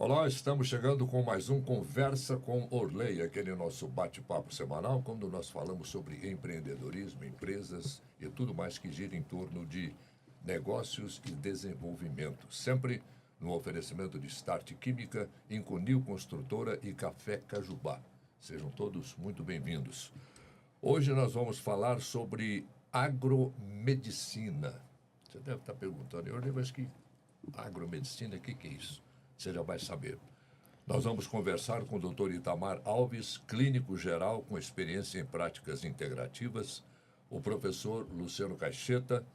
Olá, estamos chegando com mais um Conversa com Orley, aquele nosso bate-papo semanal, quando nós falamos sobre empreendedorismo, empresas e tudo mais que gira em torno de negócios e desenvolvimento. Sempre no oferecimento de Start Química, Inconil Construtora e Café Cajubá. Sejam todos muito bem-vindos. Hoje nós vamos falar sobre agromedicina. Você deve estar perguntando, Orley, mas que agromedicina, o que é isso? Você já vai saber. Nós vamos conversar com o Dr. Itamar Alves, clínico geral com experiência em práticas integrativas, o professor Luciano Caixeta,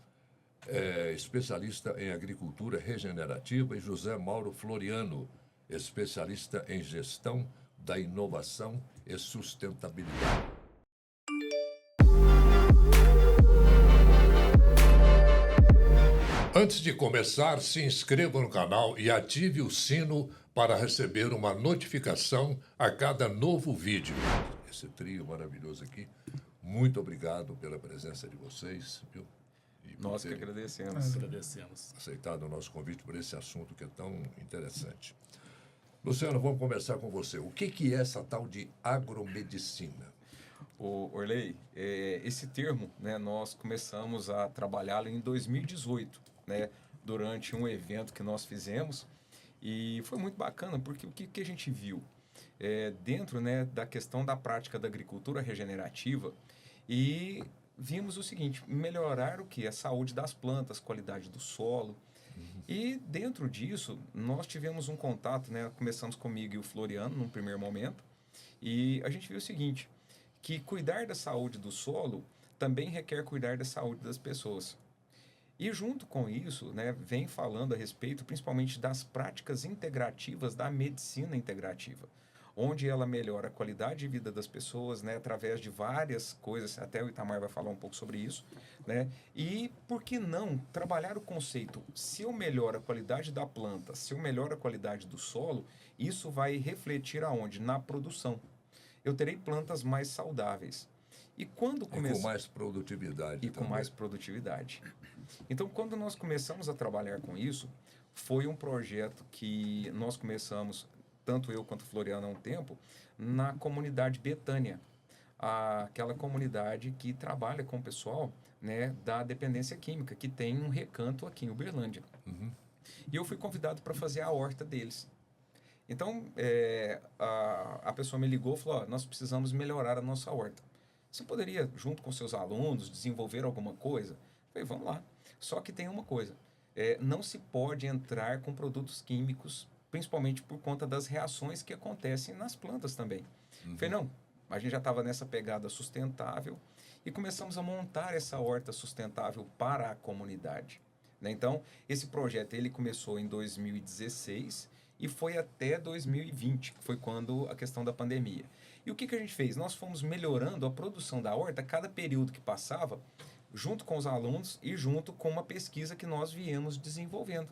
especialista em agricultura regenerativa, e José Mauro Floriano, especialista em gestão da inovação e sustentabilidade. Antes de começar, se inscreva no canal e ative o sino para receber uma notificação a cada novo vídeo. Esse trio maravilhoso aqui, muito obrigado pela presença de vocês, viu? E Nós que agradecemos. Agradecemos. aceitado o nosso convite por esse assunto que é tão interessante. Luciano, vamos começar com você. O que é essa tal de agromedicina? O Orley, esse termo, né, nós começamos a trabalhá-lo em 2018, né, durante um evento que nós fizemos, e foi muito bacana, porque o que a gente viu? Dentro, né, da questão da prática da agricultura regenerativa, e vimos o seguinte: melhorar o que? A saúde das plantas, qualidade do solo. E dentro disso, nós tivemos um contato, né, começamos comigo e o Floriano, num primeiro momento, e a gente viu o seguinte, que cuidar da saúde do solo também requer cuidar da saúde das pessoas. E junto com isso, né, vem falando a respeito principalmente das práticas integrativas da medicina integrativa, onde ela melhora a qualidade de vida das pessoas, né, através de várias coisas, até o Itamar vai falar um pouco sobre isso, né? E por que não trabalhar o conceito, se eu melhoro a qualidade da planta, se eu melhoro a qualidade do solo, isso vai refletir aonde? Na produção. Eu terei plantas mais saudáveis. E quando E com mais produtividade e com também. mais produtividade. Então, quando nós começamos a trabalhar com isso, foi um projeto que nós começamos, tanto eu quanto o Floriano há um tempo, na comunidade Betânia, aquela comunidade que trabalha com o pessoal, né, da dependência química, que tem um recanto aqui em Uberlândia. E eu fui convidado para fazer a horta deles. Então, a pessoa me ligou e falou: "Ó, nós precisamos melhorar a nossa horta. Você poderia, junto com seus alunos, desenvolver alguma coisa?" Eu falei: "Vamos lá." Só que tem uma coisa: não se pode entrar com produtos químicos, principalmente por conta das reações que acontecem nas plantas também. Eu falei: "Não, a gente já estava nessa pegada sustentável e começamos a montar essa horta sustentável para a comunidade." Né? Então, esse projeto ele começou em 2016 e foi até 2020, que foi quando a questão da pandemia. E o que a gente fez? Nós fomos melhorando a produção da horta a cada período que passava, junto com os alunos e junto com uma pesquisa que nós viemos desenvolvendo.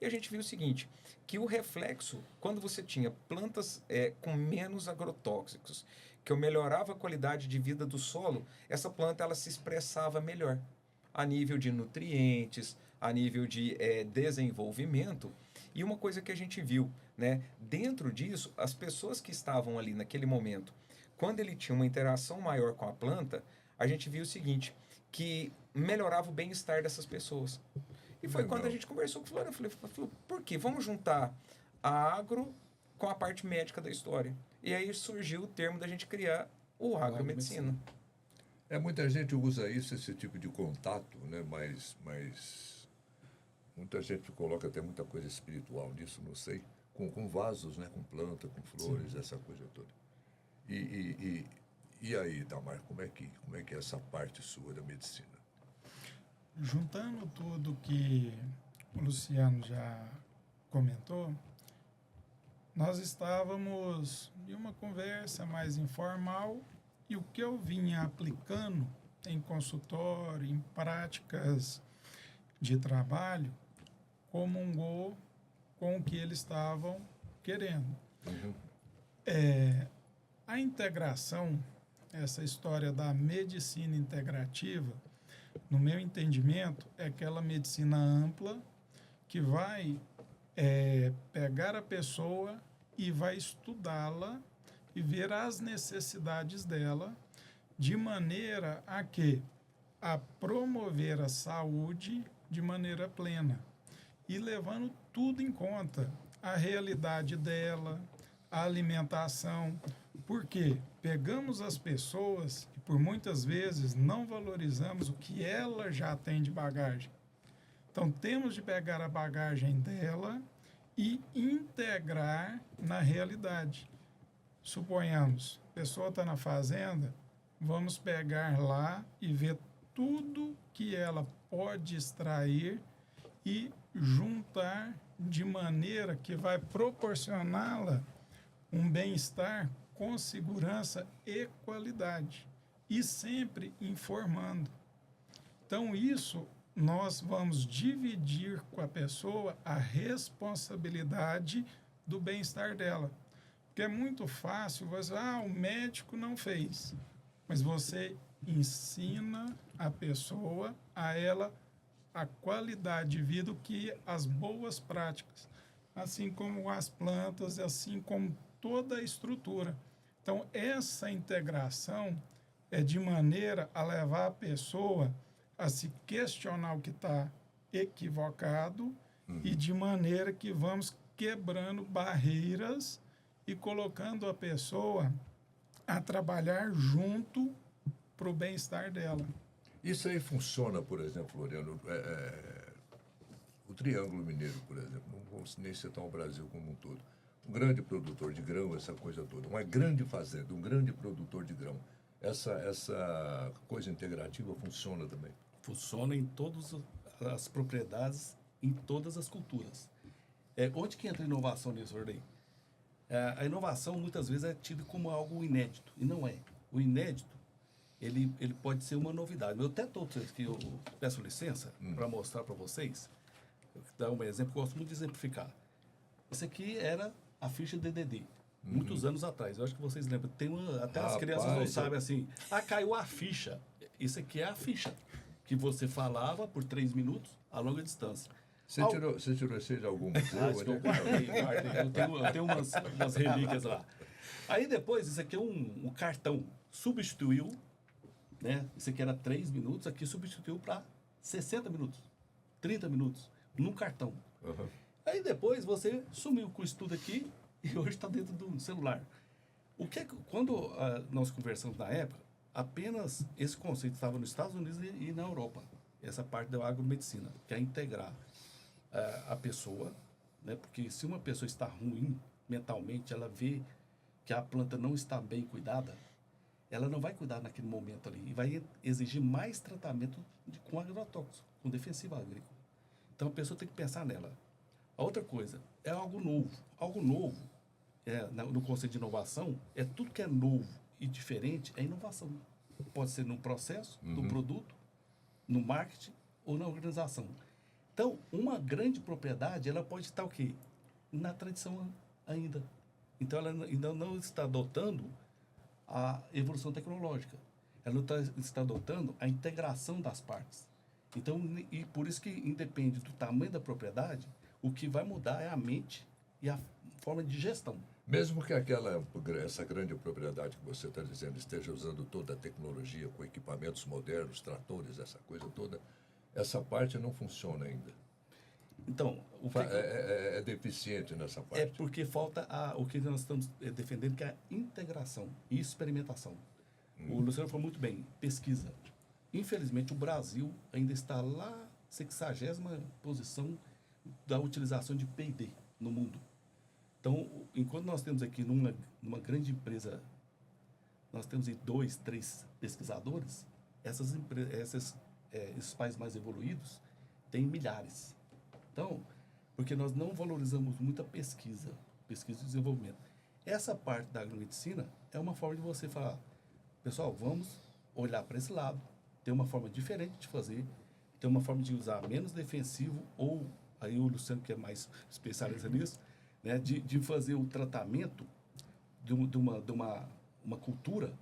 E a gente viu o seguinte, que o reflexo, quando você tinha plantas com menos agrotóxicos, que eu melhorava a qualidade de vida do solo, essa planta ela se expressava melhor, a nível de nutrientes, a nível de desenvolvimento. E uma coisa que a gente viu, né, dentro disso, as pessoas que estavam ali naquele momento, quando ele tinha uma interação maior com a planta, a gente viu o seguinte, que melhorava o bem-estar dessas pessoas. E foi quando a gente conversou com o Floriano, eu falei, por quê? Vamos juntar a agro com a parte médica da história. E aí surgiu o termo da gente criar o agromedicina. Muita gente usa isso, esse tipo de contato, né? Mas muita gente coloca até muita coisa espiritual nisso, não sei, com vasos, né? Com planta, com flores, sim, essa coisa toda. E aí, Itamar, como é que é essa parte sua da medicina? Juntando tudo que o Luciano já comentou, nós estávamos em uma conversa mais informal e o que eu vinha aplicando em consultório, em práticas de trabalho, comungou com o que eles estavam querendo. A integração, essa história da medicina integrativa, no meu entendimento, é aquela medicina ampla que vai é pegar a pessoa e vai estudá-la e ver as necessidades dela, de maneira a promover a saúde de maneira plena e levando tudo em conta, a realidade dela, a alimentação, porque pegamos as pessoas e por muitas vezes não valorizamos o que ela já tem de bagagem. Então temos de pegar a bagagem dela e integrar na realidade. Suponhamos, a pessoa está na fazenda, vamos pegar lá e ver tudo que ela pode extrair e juntar de maneira que vai proporcioná-la um bem-estar com segurança e qualidade, e sempre informando. Então, isso nós vamos dividir com a pessoa a responsabilidade do bem-estar dela. Porque é muito fácil você, o médico não fez, mas você ensina a pessoa, a ela, a qualidade de vida, que as boas práticas, assim como as plantas, assim como toda a estrutura. Então, essa integração é de maneira a levar a pessoa a se questionar o que está equivocado e de maneira que vamos quebrando barreiras e colocando a pessoa a trabalhar junto para o bem-estar dela. Isso aí funciona, por exemplo, Floriano, o Triângulo Mineiro, por exemplo, não vamos nem citar o Brasil como um todo. Um grande produtor de grão, essa coisa toda, uma grande fazenda, um grande produtor de grão. Essa coisa integrativa funciona também. Funciona em todas as propriedades, em todas as culturas. Onde que entra a inovação nisso, Ordem? A inovação muitas vezes é tida como algo inédito, e não é. O inédito, ele pode ser uma novidade. Eu até estou aqui, eu peço licença para mostrar para vocês, dar um exemplo que eu gosto muito de exemplificar. Isso aqui era a ficha DDD, muitos anos atrás. Eu acho que vocês lembram. Até as crianças não sabem assim. Caiu a ficha. Isso aqui é a ficha que você falava por 3 minutos a longa distância. Você tirou esse de algum museu? Eu guardei. Eu tenho umas relíquias lá. Aí depois, isso aqui é um cartão. Substituiu, né? Isso aqui era 3 minutos, aqui substituiu para 60 minutos, 30 minutos, num cartão. Uhum. Aí depois você sumiu com isso tudo aqui e hoje está dentro do celular. Quando nós conversamos na época, apenas esse conceito estava nos Estados Unidos e na Europa. Essa parte da agromedicina, que é integrar a pessoa, né? Porque se uma pessoa está ruim mentalmente, ela vê que a planta não está bem cuidada, ela não vai cuidar naquele momento ali e vai exigir mais tratamento com agrotóxico, com defensivo agrícola. Então a pessoa tem que pensar nela. A outra coisa é algo novo. Algo novo, no conceito de inovação, é tudo que é novo e diferente é inovação. Pode ser no processo, no produto, no marketing ou na organização. Então, uma grande propriedade, ela pode estar o quê? Na tradição ainda. Então, ela ainda não está adotando a evolução tecnológica. Ela não está adotando a integração das partes. Então, e por isso que independe do tamanho da propriedade, o que vai mudar é a mente e a forma de gestão. Mesmo que essa grande propriedade que você está dizendo esteja usando toda a tecnologia, com equipamentos modernos, tratores, essa coisa toda, essa parte não funciona ainda. Então, é deficiente nessa parte. É porque falta o que nós estamos defendendo, que é a integração e experimentação. O Luciano falou muito bem, pesquisa. Infelizmente, o Brasil ainda está lá, 60ª posição da utilização de P&D no mundo. Então, enquanto nós temos aqui numa grande empresa, nós temos 2, 3 pesquisadores, esses países mais evoluídos têm milhares. Então, porque nós não valorizamos muito a pesquisa e desenvolvimento. Essa parte da agromedicina é uma forma de você falar, pessoal, vamos olhar para esse lado, ter uma forma diferente de fazer, ter uma forma de usar menos defensivo, ou aí o Luciano, que é mais especialista nisso, né, de fazer o tratamento de uma cultura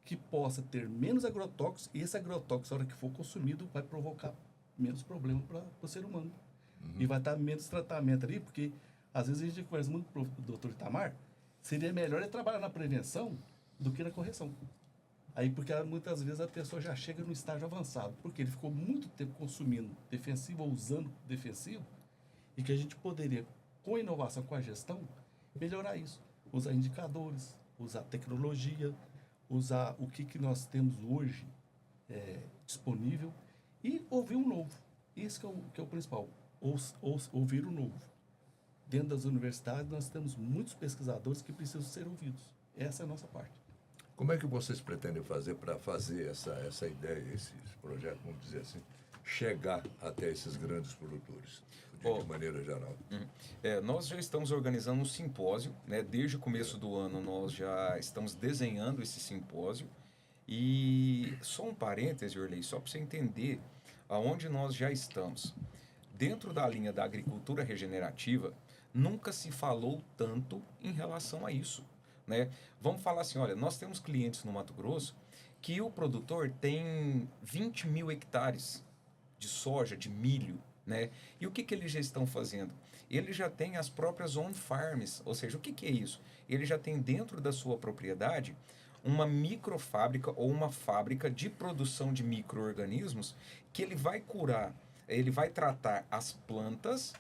que possa ter menos agrotóxicos, e esse agrotóxico, na hora que for consumido, vai provocar menos problema para o ser humano. E vai estar menos tratamento ali, porque às vezes a gente conversa muito com o doutor Itamar, seria melhor ele trabalhar na prevenção do que na correção. Aí, porque muitas vezes a pessoa já chega no estágio avançado, porque ele ficou muito tempo consumindo defensivo ou usando defensivo, e que a gente poderia, com a inovação, com a gestão, melhorar isso. Usar indicadores, usar tecnologia, usar o que nós temos hoje disponível e ouvir o novo. Isso que é o principal, ouvir o novo. Dentro das universidades, nós temos muitos pesquisadores que precisam ser ouvidos. Essa é a nossa parte. Como é que vocês pretendem fazer para fazer essa ideia, esse projeto, vamos dizer assim, chegar até esses grandes produtores, de maneira geral? Nós já estamos organizando um simpósio, né? Desde o começo do ano nós já estamos desenhando esse simpósio. E só um parêntese, Orley, só para você entender aonde nós já estamos. Dentro da linha da agricultura regenerativa, nunca se falou tanto em relação a isso, né? Vamos falar assim, olha, nós temos clientes no Mato Grosso que o produtor tem 20 mil hectares de soja, de milho, né? E o que eles já estão fazendo? Eles já têm as próprias on-farms, ou seja, o que é isso? Ele já tem dentro da sua propriedade uma microfábrica ou uma fábrica de produção de micro-organismos que ele vai curar, ele vai tratar as plantas,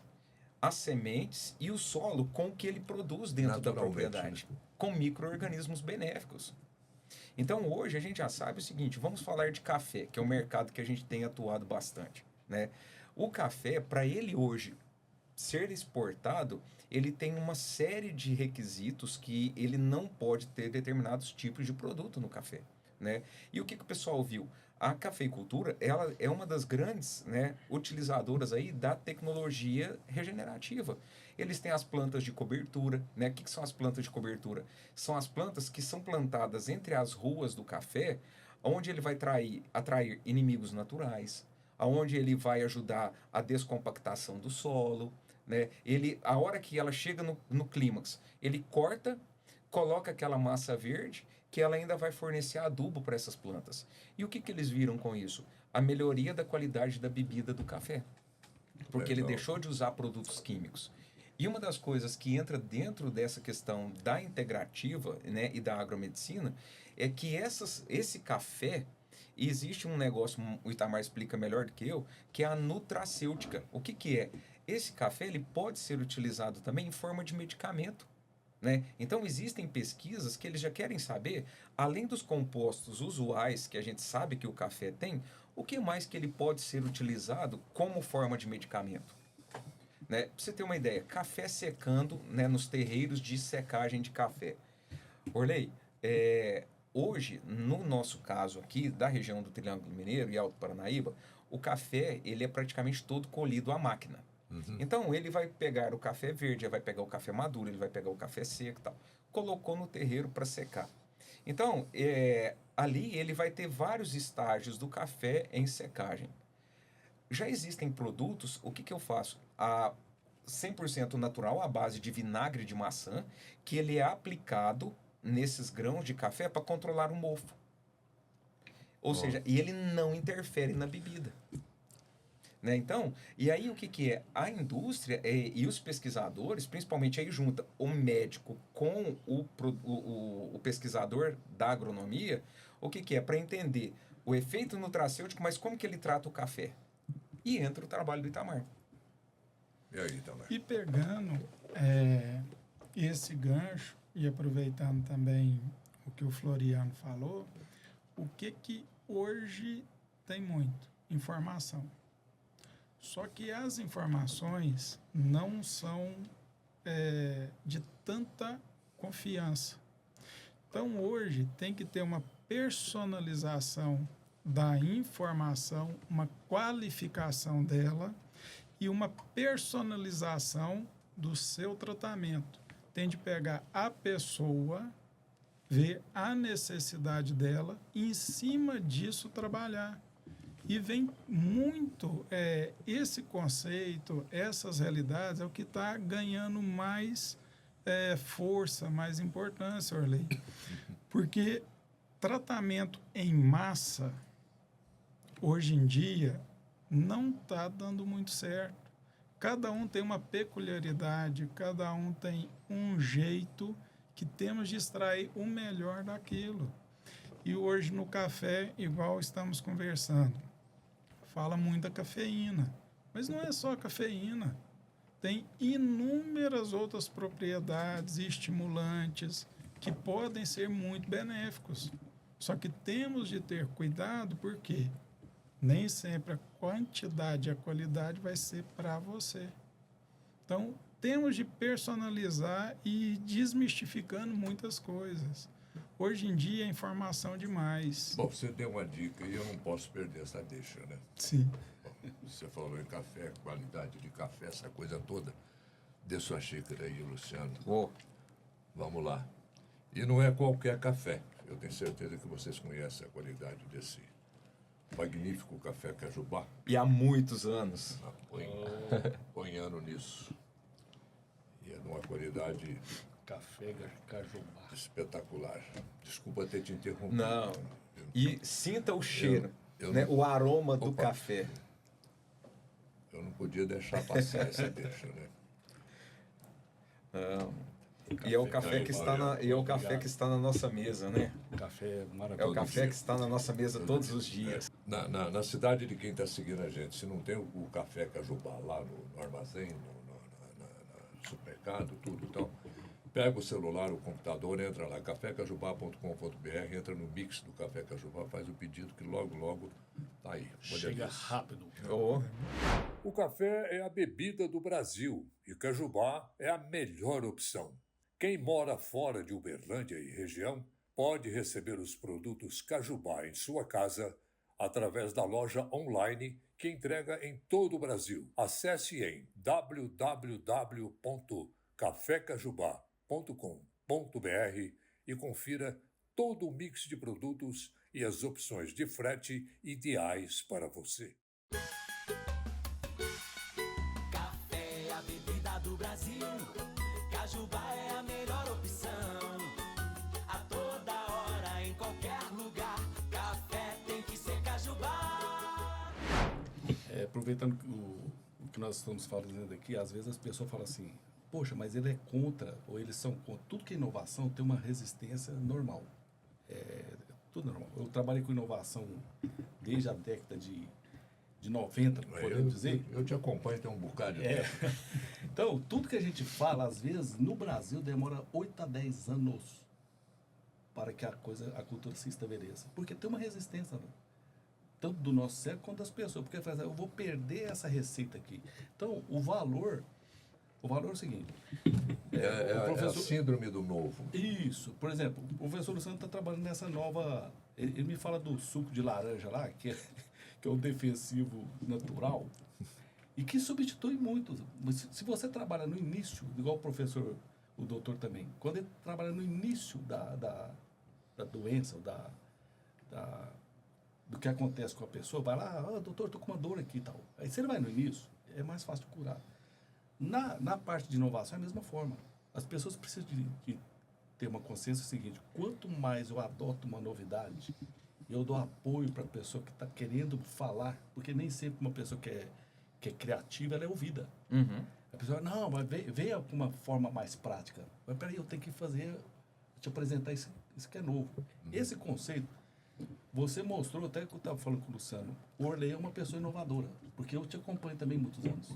as sementes e o solo com o que ele produz dentro da propriedade, né? Com micro-organismos benéficos. Então hoje a gente já sabe o seguinte, vamos falar de café, que é um mercado que a gente tem atuado bastante, né? O café, para ele hoje ser exportado, ele tem uma série de requisitos que ele não pode ter determinados tipos de produto no café, né? E o que o pessoal viu? A cafeicultura, ela é uma das grandes, né, utilizadoras aí da tecnologia regenerativa. Eles têm as plantas de cobertura, né? O que são as plantas de cobertura? São as plantas que são plantadas entre as ruas do café, onde ele vai atrair inimigos naturais, aonde ele vai ajudar a descompactação do solo, né? A hora que ela chega no clímax, ele corta, coloca aquela massa verde, que ela ainda vai fornecer adubo para essas plantas. E o que eles viram com isso? A melhoria da qualidade da bebida do café. Porque ele deixou de usar produtos químicos. E uma das coisas que entra dentro dessa questão da integrativa, né, e da agromedicina é que esse café, existe um negócio, o Itamar explica melhor do que eu, que é a nutracêutica. O que é? Esse café ele pode ser utilizado também em forma de medicamento, né? Então existem pesquisas que eles já querem saber, além dos compostos usuais que a gente sabe que o café tem, o que mais que ele pode ser utilizado como forma de medicamento, né? Pra você ter uma ideia, café secando, né, nos terreiros de secagem de café. Orley, hoje, no nosso caso aqui, da região do Triângulo Mineiro e Alto Paranaíba, o café ele é praticamente todo colhido à máquina. Então, ele vai pegar o café verde, ele vai pegar o café maduro, ele vai pegar o café seco e tal. Colocou no terreiro para secar. Então, ali ele vai ter vários estágios do café em secagem. Já existem produtos, o que eu faço? 100% natural, à base de vinagre de maçã, que ele é aplicado nesses grãos de café para controlar o mofo. Ou seja, e ele não interfere na bebida. Né? Então, e aí o que é? A indústria e os pesquisadores, principalmente aí junta o médico com o pesquisador da agronomia, o que é? Para entender o efeito nutracêutico, mas como que ele trata o café. E entra o trabalho do Itamar. E aí, Itamar? E pegando esse gancho, e aproveitando também o que o Floriano falou, o que hoje tem muito? Informação. Só que as informações não são de tanta confiança. Então, hoje, tem que ter uma personalização da informação, uma qualificação dela e uma personalização do seu tratamento. Tem de pegar a pessoa, ver a necessidade dela e, em cima disso, trabalhar. E vem muito esse conceito, essas realidades, é o que está ganhando mais força, mais importância, Orley. Porque tratamento em massa, hoje em dia, não está dando muito certo. cada um tem uma peculiaridade, cada um tem um jeito que temos de extrair o melhor daquilo. E hoje no café, igual estamos conversando, fala muito da cafeína, mas não é só a cafeína. Tem inúmeras outras propriedades e estimulantes que podem ser muito benéficos. Só que temos de ter cuidado porque nem sempre a quantidade e a qualidade vai ser para você. Então, temos de personalizar e ir desmistificando muitas coisas. Hoje em dia, é informação demais. Bom, você deu uma dica e eu não posso perder essa deixa, né? Sim. Você falou em café, qualidade de café, essa coisa toda. Dê sua xícara aí, Luciano. Oh, Vamos lá. E não é qualquer café. Eu tenho certeza que vocês conhecem a qualidade desse magnífico café Cajubá. e há muitos anos. Põe ano nisso. E é de uma qualidade Café Cajubá. espetacular. Desculpa ter te interrompido. Não. E sinta o cheiro, eu né? não- O aroma do Opa. café. Eu não podia deixar passar essa deixa, né? E é o café que está na, e é o Obrigado. café que está na nossa mesa, né? Café É maravilhoso. o café que está na nossa mesa todos os dias. Na cidade de quem está seguindo a gente, se não tem o café Cajubá lá no armazém, no supermercado, tudo e tal, pega o celular, o computador, entra lá, cafécajubá.com.br, entra no mix do Café Cajubá, faz o pedido que logo tá aí. Chega Moderniza. rápido. Oh, O café é a bebida do Brasil e Cajubá é a melhor opção. Quem mora fora de Uberlândia e região pode receber os produtos Cajubá em sua casa através da loja online que entrega em todo o Brasil. Acesse em www.cafecajubá.com.br e confira todo o mix de produtos e as opções de frete ideais para você. Café é a bebida do Brasil. Cajubá é a melhor opção. A toda hora, em qualquer lugar. Café tem que ser Cajubá. Aproveitando o que nós estamos falando aqui, às vezes as pessoas falam assim, poxa, mas ele é contra, ou eles são contra. Tudo que é inovação tem uma resistência normal. Tudo normal. Eu trabalhei com inovação desde a década de 90, podemos dizer. Eu te acompanho tem um bocado de tempo. Então, tudo que a gente fala, às vezes, no Brasil, demora 8 a 10 anos para que a cultura se estabeleça. Porque tem uma resistência, né? Tanto do nosso cérebro quanto das pessoas. Porque fala assim, eu vou perder essa receita aqui. Então, o valor é o seguinte. É o a professor... síndrome do novo. Isso. Por exemplo, o professor Luciano está trabalhando nessa nova... Ele me fala do suco de laranja lá, que é um defensivo natural, e que substitui muito. Mas se você trabalha no início, igual o professor, o doutor também, quando ele trabalha no início da doença, do que acontece com a pessoa, vai lá, doutor, estou com uma dor aqui e tal. Aí se ele vai no início, é mais fácil de curar. Na parte de inovação é a mesma forma. As pessoas precisam de ter uma consciência seguinte: quanto mais eu adoto uma novidade, eu dou apoio para a pessoa que está querendo falar, porque nem sempre uma pessoa que é criativa, ela é ouvida. A pessoa, não, mas venha com uma forma mais prática. Mas peraí, eu tenho que te apresentar isso que é novo. Esse conceito, você mostrou, até que eu estava falando com o Luciano, o Orley é uma pessoa inovadora, porque eu te acompanho também há muitos anos.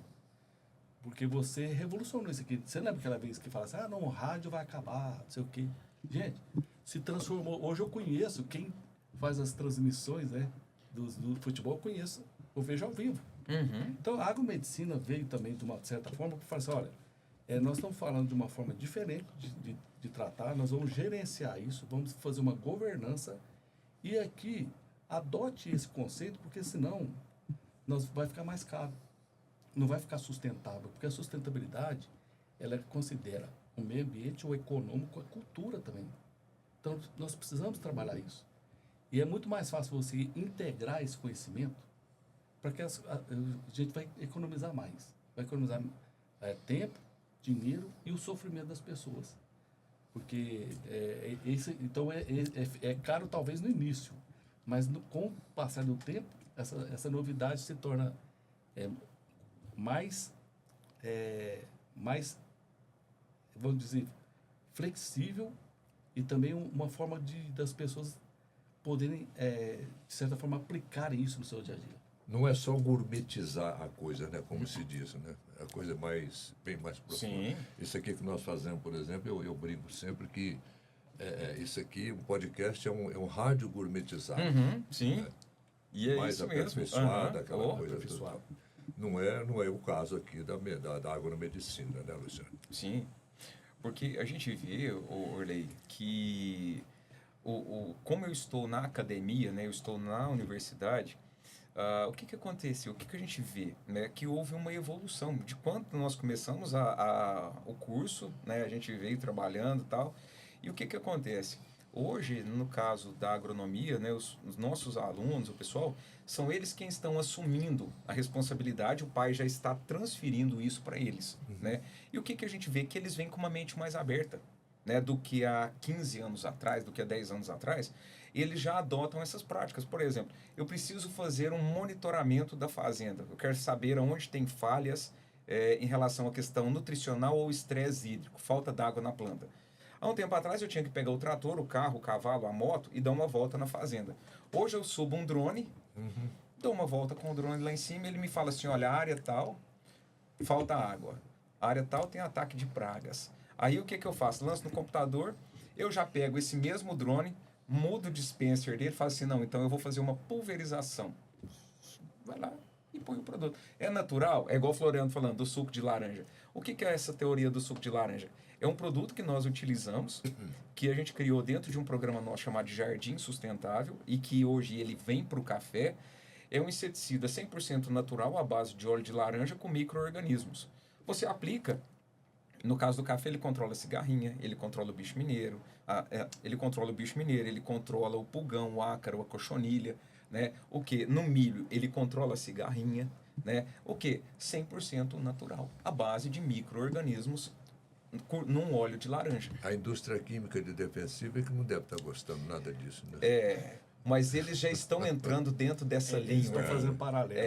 Porque você revolucionou isso aqui. Você lembra aquela vez que fala assim, não, o rádio vai acabar, não sei o quê. Gente, se transformou. Hoje eu conheço quem faz as transmissões, né, do futebol, eu conheço, eu vejo ao vivo. Então, a agromedicina veio também, de uma certa forma, para falar assim, olha, nós estamos falando de uma forma diferente de tratar, nós vamos gerenciar isso, vamos fazer uma governança, e aqui, adote esse conceito, porque senão vai ficar mais caro. Não vai ficar sustentável, porque a sustentabilidade, ela considera o meio ambiente, o econômico, a cultura também. Então, nós precisamos trabalhar isso. E é muito mais fácil você integrar esse conhecimento para que a gente vai economizar mais. Vai economizar tempo, dinheiro e o sofrimento das pessoas. Porque então é caro talvez no início, mas com o passar do tempo, essa novidade se torna mais mais, vamos dizer, flexível e também uma forma das pessoas poderem, de certa forma, aplicarem isso no seu dia a dia. Não é só gourmetizar a coisa, né? Como se diz, né? A coisa bem mais profunda. Sim. Isso aqui que nós fazemos, por exemplo, eu brinco sempre que isso aqui, um podcast, é um rádio gourmetizado. Sim. E é Mais isso mesmo. aperfeiçoada, aquela Oh, coisa. aperfeiçoada. Não é o caso aqui da agromedicina, né, Luciano? Sim. Porque a gente vê, Orley, que como eu estou na academia, né, eu estou na universidade, o que aconteceu? O que a gente vê? Né, que houve uma evolução. De quando nós começamos o curso, né, a gente veio trabalhando e tal. E o que acontece? Hoje, no caso da agronomia, né, os nossos alunos, o pessoal, são eles quem estão assumindo a responsabilidade, o pai já está transferindo isso para eles. Né? E o que a gente vê? Que eles vêm com uma mente mais aberta, né, do que há 15 anos atrás, do que há 10 anos atrás. Eles já adotam essas práticas. Por exemplo, eu preciso fazer um monitoramento da fazenda. Eu quero saber onde tem falhas em relação à questão nutricional ou estresse hídrico, falta d'água na planta. Há um tempo atrás eu tinha que pegar o trator, o carro, o cavalo, a moto e dar uma volta na fazenda. Hoje eu subo um drone, dou uma volta com o drone lá em cima e ele me fala assim, olha, a área tal, falta água. A área tal tem ataque de pragas. Aí o que eu faço? Lanço no computador, eu já pego esse mesmo drone, mudo o dispenser dele e falo assim, não, então eu vou fazer uma pulverização. Vai lá e põe o produto. É natural? É igual o Floriano falando do suco de laranja. O que é essa teoria do suco de laranja? É um produto que nós utilizamos, que a gente criou dentro de um programa nosso chamado de Jardim Sustentável e que hoje ele vem para o café. É um inseticida 100% natural à base de óleo de laranja com micro-organismos. Você aplica, no caso do café, ele controla a cigarrinha, ele controla o bicho mineiro, ele controla o pulgão, o ácaro, a cochonilha, né? O que? No milho, ele controla a cigarrinha, né? O que? 100% natural, à base de micro-organismos num óleo de laranja. A indústria química de defensiva é que não deve estar gostando nada disso, né? Mas eles já estão entrando dentro dessa linha. Eles estão fazendo paralelo.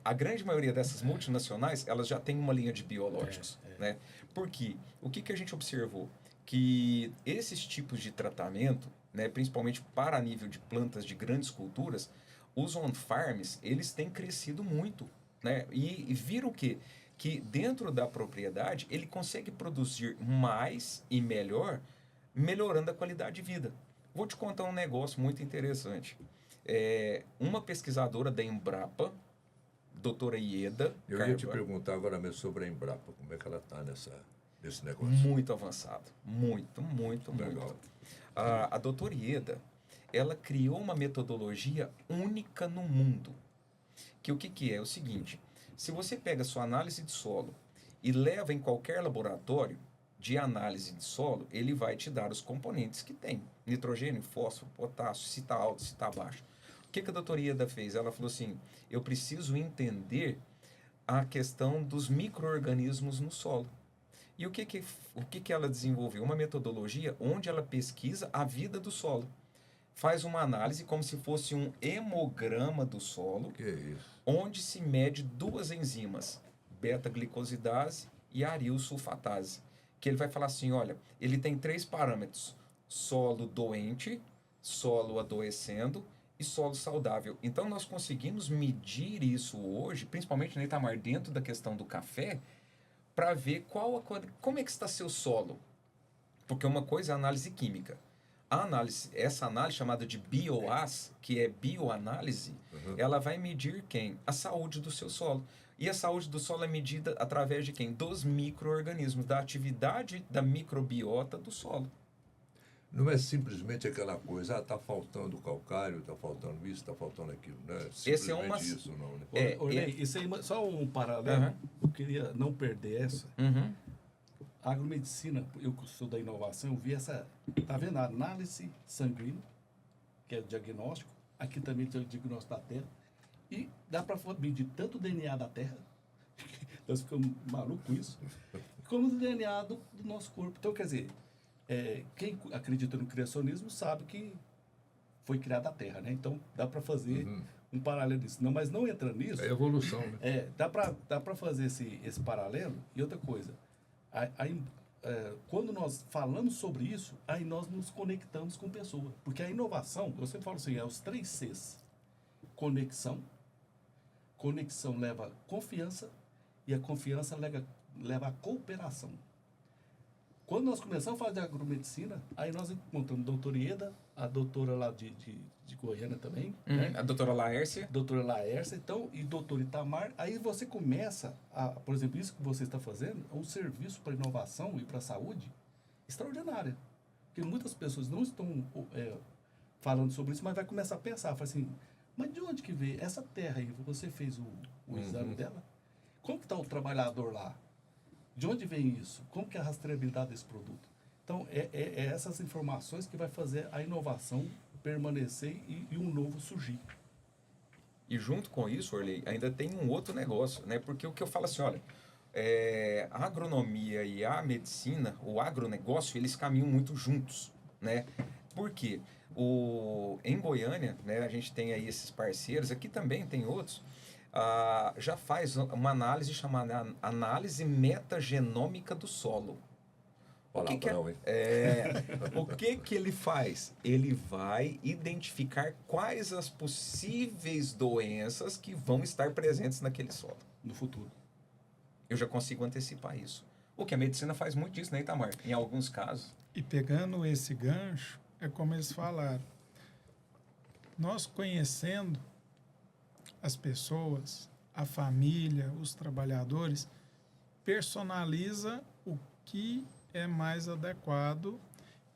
A grande maioria dessas multinacionais, elas já têm uma linha de biológicos. Né? Porque o que a gente observou? Que esses tipos de tratamento, né, principalmente para nível de plantas de grandes culturas, os on-farms, eles têm crescido muito. Né? E viram o quê? Que dentro da propriedade, ele consegue produzir mais e melhor, melhorando a qualidade de vida. Vou te contar um negócio muito interessante. Uma pesquisadora da Embrapa, doutora Ieda... Eu ia te perguntar agora mesmo sobre a Embrapa, como é que ela está nesse negócio. Muito avançado. Muito. Legal. A doutora Ieda, ela criou uma metodologia única no mundo. Que o que é? É o seguinte, se você pega a sua análise de solo e leva em qualquer laboratório de análise de solo, ele vai te dar os componentes que tem. Nitrogênio, fósforo, potássio, se está alto, se está baixo. O que a doutora Ieda fez? Ela falou assim, eu preciso entender a questão dos micro-organismos no solo. E o que ela desenvolveu? Uma metodologia onde ela pesquisa a vida do solo. Faz uma análise como se fosse um hemograma do solo, Que é isso? onde se mede duas enzimas, beta-glicosidase e arilsulfatase. Que ele vai falar assim, olha, ele tem 3 parâmetros, solo doente, solo adoecendo e solo saudável. Então, nós conseguimos medir isso hoje, principalmente no Itamar, dentro da questão do café, para ver como é que está seu solo. Porque uma coisa é a análise química. Essa análise chamada de BioAS, que é bioanálise, ela vai medir quem? A saúde do seu solo. E a saúde do solo é medida através de quem? Dos micro-organismos, da atividade da microbiota do solo. Não é simplesmente aquela coisa, está faltando calcário, está faltando isso, está faltando aquilo. Não é simplesmente isso, não, né? Orley, isso aí, só um paralelo, eu queria não perder essa. A agromedicina, eu que sou da inovação, eu vi essa, tá vendo? A análise sanguínea, que é o diagnóstico, aqui também tem o diagnóstico da terra, e dá para medir tanto o DNA da terra, nós ficamos malucos com isso, como o DNA do nosso corpo. Então, quer dizer, quem acredita no criacionismo sabe que foi criada a terra, né? Então, dá para fazer um paralelo disso. Não, mas não entrando nisso, É evolução, né? dá para fazer esse paralelo. E outra coisa, quando nós falamos sobre isso, aí nós nos conectamos com pessoa. Porque a inovação, eu sempre falo assim, é os 3 Cs. Conexão leva confiança e a confiança leva a cooperação. Quando nós começamos a fazer agromedicina, aí nós encontramos a doutora Ieda, a doutora lá de Goiânia também, né? A doutora Laércia. Doutora Laércia, então, e doutor Itamar. Aí você começa por exemplo, isso que você está fazendo é um serviço para inovação e para a saúde extraordinária. Porque muitas pessoas não estão falando sobre isso, mas vai começar a pensar, fala assim, mas de onde que veio essa terra aí? Você fez o exame dela? Como que está o trabalhador lá? De onde vem isso? Como que é a rastreabilidade desse produto? Então, é essas informações que vai fazer a inovação permanecer e um novo surgir. E junto com isso, Orley, ainda tem um outro negócio, né? Porque o que eu falo assim, olha, a agronomia e a medicina, o agronegócio, eles caminham muito juntos, né? Por quê? Em Goiânia, né, a gente tem aí esses parceiros, aqui também tem outros, já faz uma análise chamada análise metagenômica do solo. O que ele faz? Ele vai identificar quais as possíveis doenças que vão estar presentes naquele solo. No futuro. Eu já consigo antecipar isso. O que a medicina faz muito disso, né, Itamar? Em alguns casos. E pegando esse gancho, é como eles falaram. Nós conhecendo as pessoas, a família, os trabalhadores, personaliza o que é mais adequado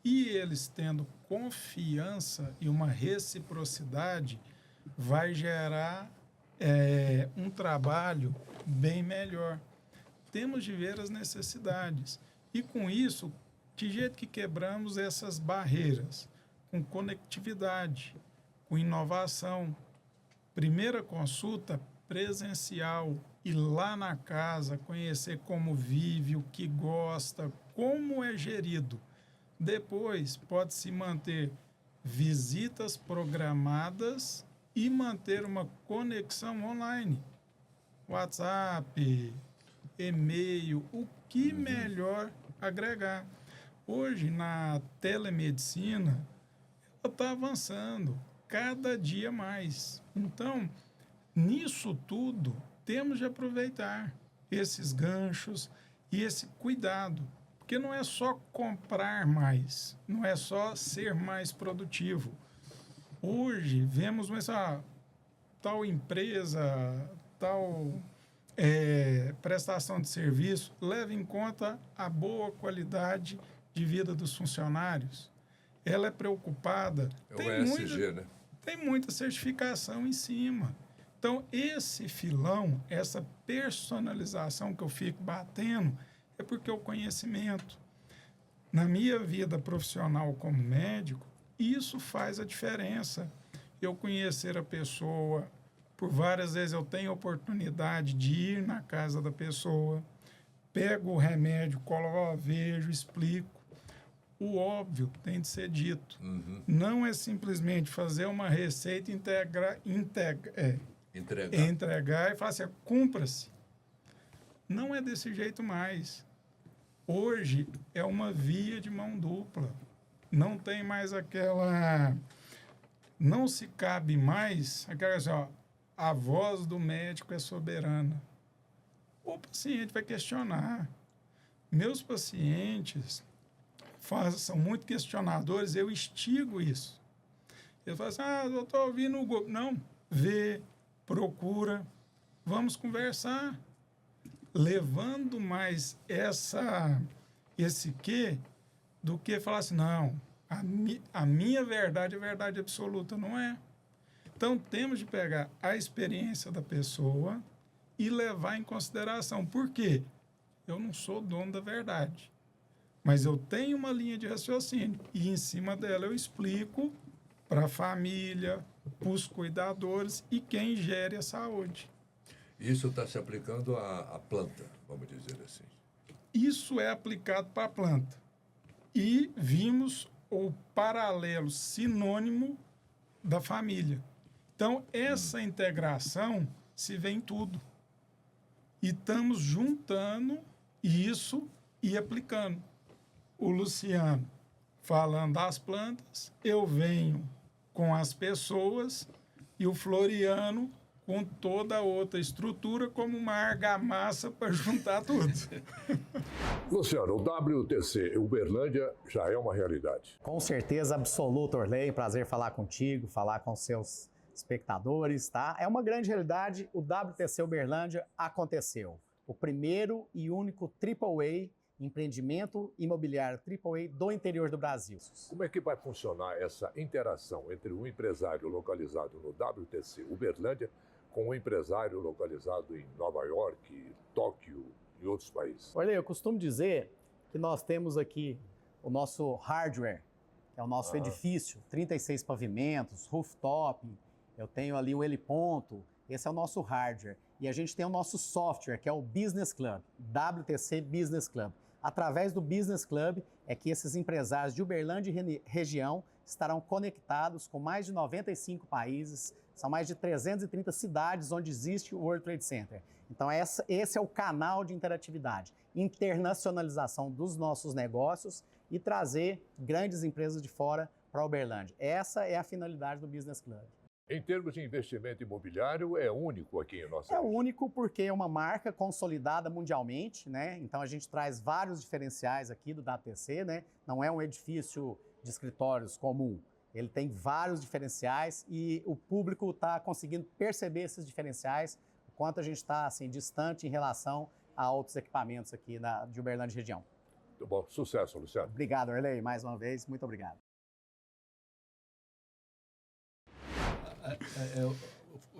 e eles tendo confiança e uma reciprocidade vai gerar um trabalho bem melhor. Temos de ver as necessidades e com isso, de jeito que quebramos essas barreiras, com conectividade, com inovação, primeira consulta presencial, ir lá na casa, conhecer como vive, o que gosta, como é gerido. Depois, pode-se manter visitas programadas e manter uma conexão online. WhatsApp, e-mail, o que melhor agregar. Hoje, na telemedicina, ela está avançando cada dia mais. Então, nisso tudo, temos de aproveitar esses ganchos e esse cuidado. Porque não é só comprar mais, não é só ser mais produtivo. Hoje, vemos tal empresa, tal prestação de serviço, leva em conta a boa qualidade de vida dos funcionários. Ela é preocupada. É o ESG, né? Tem muita certificação em cima. Então, esse filão, essa personalização que eu fico batendo, é porque o conhecimento. Na minha vida profissional como médico, isso faz a diferença. Eu conhecer a pessoa, por várias vezes eu tenho oportunidade de ir na casa da pessoa, pego o remédio, coloco, vejo, explico. O óbvio tem de ser dito. Não é simplesmente fazer uma receita, entregar e falar assim, cumpra-se. Não é desse jeito mais. Hoje é uma via de mão dupla. Não tem mais aquela... Não se cabe mais aquela assim, a voz do médico é soberana. O paciente vai questionar. Meus pacientes são muito questionadores, eu instigo isso. Eu falo assim, eu estou ouvindo o Google. Não, vê, procura, vamos conversar. Levando mais esse quê do que falar assim, não, a minha verdade é verdade absoluta, não é. Então, temos de pegar a experiência da pessoa e levar em consideração. Por quê? Eu não sou dono da verdade, mas eu tenho uma linha de raciocínio e, em cima dela, eu explico para a família, para os cuidadores e quem gere a saúde. Isso está se aplicando à planta, vamos dizer assim. Isso é aplicado para a planta. E vimos o paralelo sinônimo da família. Então, essa integração se vê em tudo. E estamos juntando isso e aplicando. O Luciano falando das plantas, eu venho com as pessoas e o Floriano com toda a outra estrutura como uma argamassa para juntar tudo. Luciano, o WTC Uberlândia já é uma realidade. Com certeza absoluta, Orley. Prazer falar contigo, falar com seus espectadores, tá? É uma grande realidade. O WTC Uberlândia aconteceu. O primeiro e único AAA empreendimento imobiliário AAA do interior do Brasil. Como é que vai funcionar essa interação entre um empresário localizado no WTC Uberlândia com um empresário localizado em Nova York, Tóquio e outros países? Orley, eu costumo dizer que nós temos aqui o nosso hardware, que é o nosso edifício, 36 pavimentos, rooftop, eu tenho ali o heliponto, esse é o nosso hardware. E a gente tem o nosso software, que é o Business Club, WTC Business Club. Através do Business Club é que esses empresários de Uberlândia e região estarão conectados com mais de 95 países, são mais de 330 cidades onde existe o World Trade Center. Então esse é o canal de interatividade, internacionalização dos nossos negócios e trazer grandes empresas de fora para Uberlândia. Essa é a finalidade do Business Club. Em termos de investimento imobiliário, é único aqui em nossa É região. único porque é uma marca consolidada mundialmente, né? Então a gente traz vários diferenciais aqui do WTC, né? Não é um edifício de escritórios comum. Ele tem vários diferenciais e o público está conseguindo perceber esses diferenciais, o quanto a gente está assim, distante em relação a outros equipamentos aqui de Uberlândia e região. Muito bom. Sucesso, Luciano. Obrigado, Orley, mais uma vez. Muito obrigado.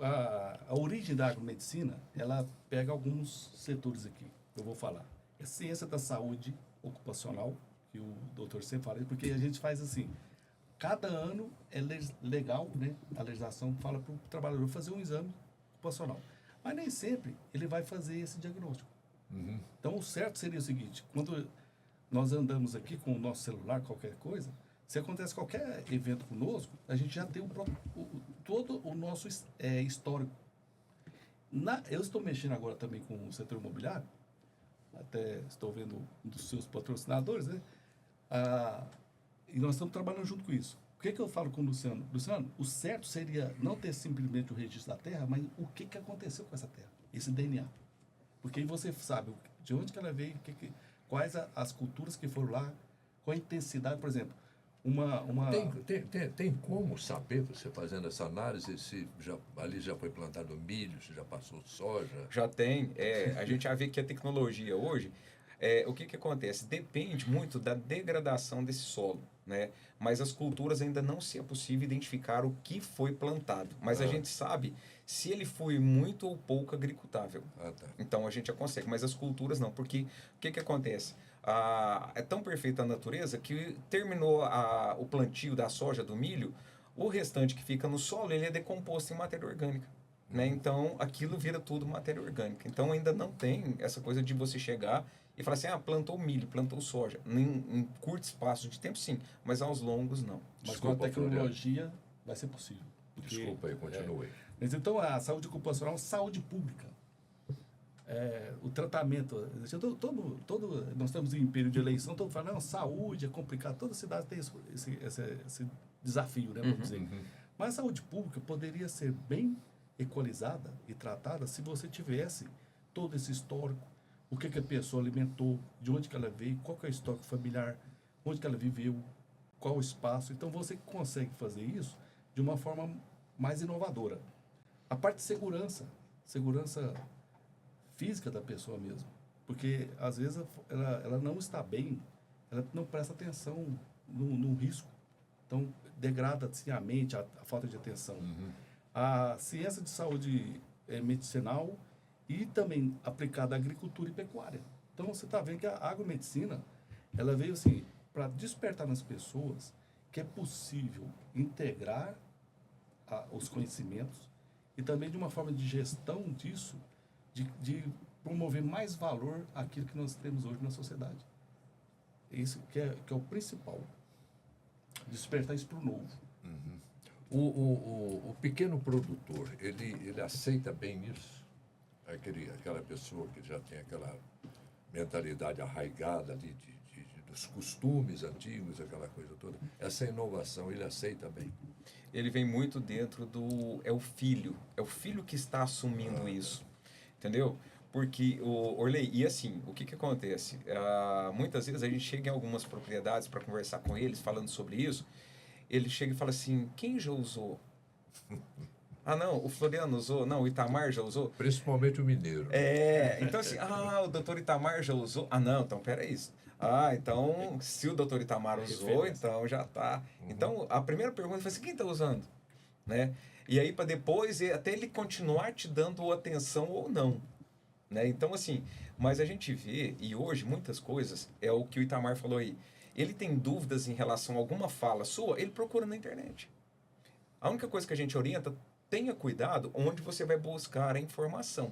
A origem da agromedicina, ela pega alguns setores aqui, eu vou falar. É a ciência da saúde ocupacional, que o doutor sempre fala, porque a gente faz assim, cada ano é legal, né, a legislação fala para o trabalhador fazer um exame ocupacional. Mas nem sempre ele vai fazer esse diagnóstico. Então, o certo seria o seguinte, quando nós andamos aqui com o nosso celular, qualquer coisa, se acontece qualquer evento conosco, a gente já tem todo o nosso histórico. Eu estou mexendo agora também com o setor imobiliário, até estou vendo um dos seus patrocinadores, né? E nós estamos trabalhando junto com isso. O que eu falo com o Luciano? Luciano, o certo seria não ter simplesmente o registro da terra, mas o que aconteceu com essa terra, esse DNA. Porque aí você sabe de onde que ela veio, quais as culturas que foram lá, qual a intensidade, por exemplo. Tem como saber, você fazendo essa análise, se ali já foi plantado milho, se já passou soja? Já tem. A gente já vê que a tecnologia hoje, o que acontece? Depende muito da degradação desse solo, né? Mas as culturas ainda não se é possível identificar o que foi plantado. Mas a gente sabe se ele foi muito ou pouco agricultável. Tá. Então a gente já consegue, mas as culturas não. Porque o que acontece? É tão perfeita a natureza que terminou o plantio da soja, do milho, o restante que fica no solo, ele é decomposto em matéria orgânica. Né? Então, aquilo vira tudo matéria orgânica. Então, ainda não tem essa coisa de você chegar e falar assim, plantou milho, plantou soja. Em curto espaço de tempo, sim, mas aos longos, não. Mas com a tecnologia vai ser possível. Desculpa aí, continue. Mas então, a saúde ocupacional é saúde pública. O tratamento, nós estamos em período de eleição, todo mundo fala, não, saúde é complicado, toda cidade tem esse desafio, né, vamos dizer. Mas a saúde pública poderia ser bem equalizada e tratada se você tivesse todo esse histórico, o que a pessoa alimentou, de onde que ela veio, qual que é o histórico familiar, onde que ela viveu, qual o espaço. Então você consegue fazer isso de uma forma mais inovadora. A parte de segurança física da pessoa mesmo, porque às vezes ela não está bem, ela não presta atenção no risco, então degrada-se a mente, a falta de atenção. A ciência de saúde medicinal e também aplicada à agricultura e pecuária. Então você está vendo que a agromedicina, ela veio assim para despertar nas pessoas que é possível integrar os conhecimentos e também de uma forma de gestão disso, de promover mais valor àquilo que nós temos hoje na sociedade. Isso que é o principal. Despertar isso para o novo. O pequeno produtor, ele aceita bem isso? Aquela pessoa que já tem aquela mentalidade arraigada ali dos costumes antigos, aquela coisa toda. Essa inovação ele aceita bem. Ele vem muito dentro do... É o filho que está assumindo isso, entendeu? Porque, Orley, e assim, o que acontece? Muitas vezes a gente chega em algumas propriedades para conversar com eles, falando sobre isso, ele chega e fala assim, quem já usou? Ah, não, o Floriano usou, não, o Itamar já usou. Principalmente o mineiro. Então assim, o doutor Itamar já usou. Ah, não, então peraí. Então, se o doutor Itamar usou, então já tá. Então, a primeira pergunta foi assim, quem está usando? Né? E aí, para depois, até ele continuar te dando atenção ou não. Né? Então, assim, mas a gente vê, e hoje muitas coisas, é o que o Itamar falou aí, ele tem dúvidas em relação a alguma fala sua, ele procura na internet. A única coisa que a gente orienta, tenha cuidado onde você vai buscar a informação.